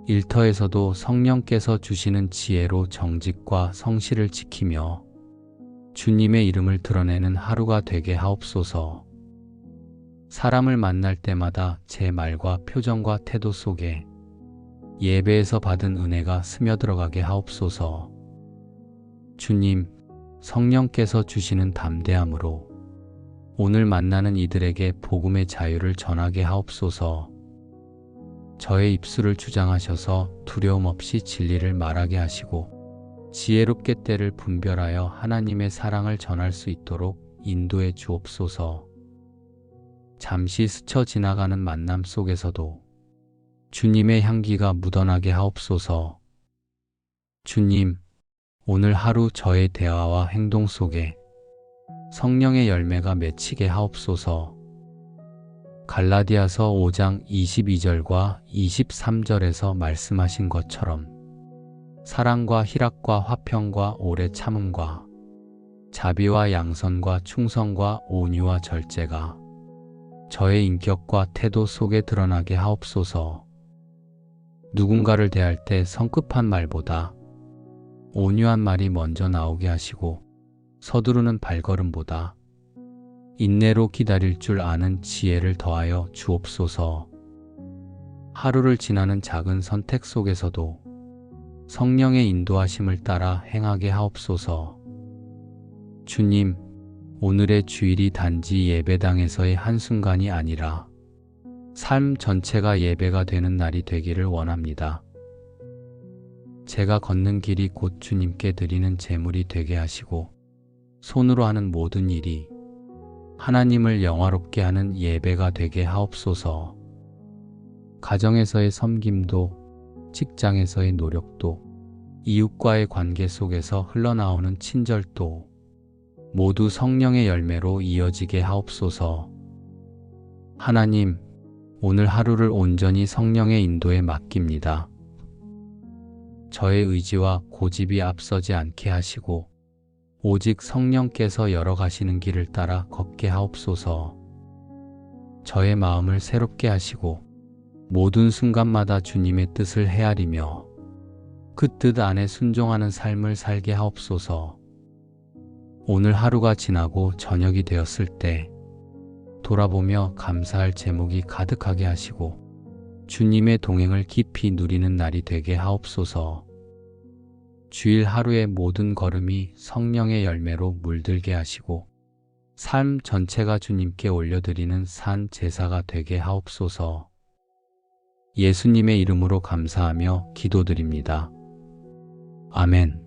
일터에서도 성령께서 주시는 지혜로 정직과 성실을 지키며 주님의 이름을 드러내는 하루가 되게 하옵소서. 사람을 만날 때마다 제 말과 표정과 태도 속에 예배에서 받은 은혜가 스며들어가게 하옵소서. 주님, 성령께서 주시는 담대함으로 오늘 만나는 이들에게 복음의 자유를 전하게 하옵소서. 저의 입술을 주장하셔서 두려움 없이 진리를 말하게 하시고 지혜롭게 때를 분별하여 하나님의 사랑을 전할 수 있도록 인도해 주옵소서. 잠시 스쳐 지나가는 만남 속에서도 주님의 향기가 묻어나게 하옵소서. 주님, 오늘 하루 저의 대화와 행동 속에 성령의 열매가 맺히게 하옵소서. 갈라디아서 5장 22절과 23절에서 말씀하신 것처럼 사랑과 희락과 화평과 오래 참음과 자비와 양선과 충성과 온유와 절제가 저의 인격과 태도 속에 드러나게 하옵소서. 누군가를 대할 때 성급한 말보다 온유한 말이 먼저 나오게 하시고 서두르는 발걸음보다 인내로 기다릴 줄 아는 지혜를 더하여 주옵소서. 하루를 지나는 작은 선택 속에서도 성령의 인도하심을 따라 행하게 하옵소서. 주님, 오늘의 주일이 단지 예배당에서의 한순간이 아니라 삶 전체가 예배가 되는 날이 되기를 원합니다. 제가 걷는 길이 곧 주님께 드리는 제물이 되게 하시고 손으로 하는 모든 일이 하나님을 영화롭게 하는 예배가 되게 하옵소서. 가정에서의 섬김도, 직장에서의 노력도, 이웃과의 관계 속에서 흘러나오는 친절도 모두 성령의 열매로 이어지게 하옵소서. 하나님, 오늘 하루를 온전히 성령의 인도에 맡깁니다. 저의 의지와 고집이 앞서지 않게 하시고 오직 성령께서 열어가시는 길을 따라 걷게 하옵소서. 저의 마음을 새롭게 하시고 모든 순간마다 주님의 뜻을 헤아리며 그 뜻 안에 순종하는 삶을 살게 하옵소서. 오늘 하루가 지나고 저녁이 되었을 때 돌아보며 감사할 제목이 가득하게 하시고 주님의 동행을 깊이 누리는 날이 되게 하옵소서. 주일 하루의 모든 걸음이 성령의 열매로 물들게 하시고 삶 전체가 주님께 올려드리는 산 제사가 되게 하옵소서. 예수님의 이름으로 감사하며 기도드립니다. 아멘.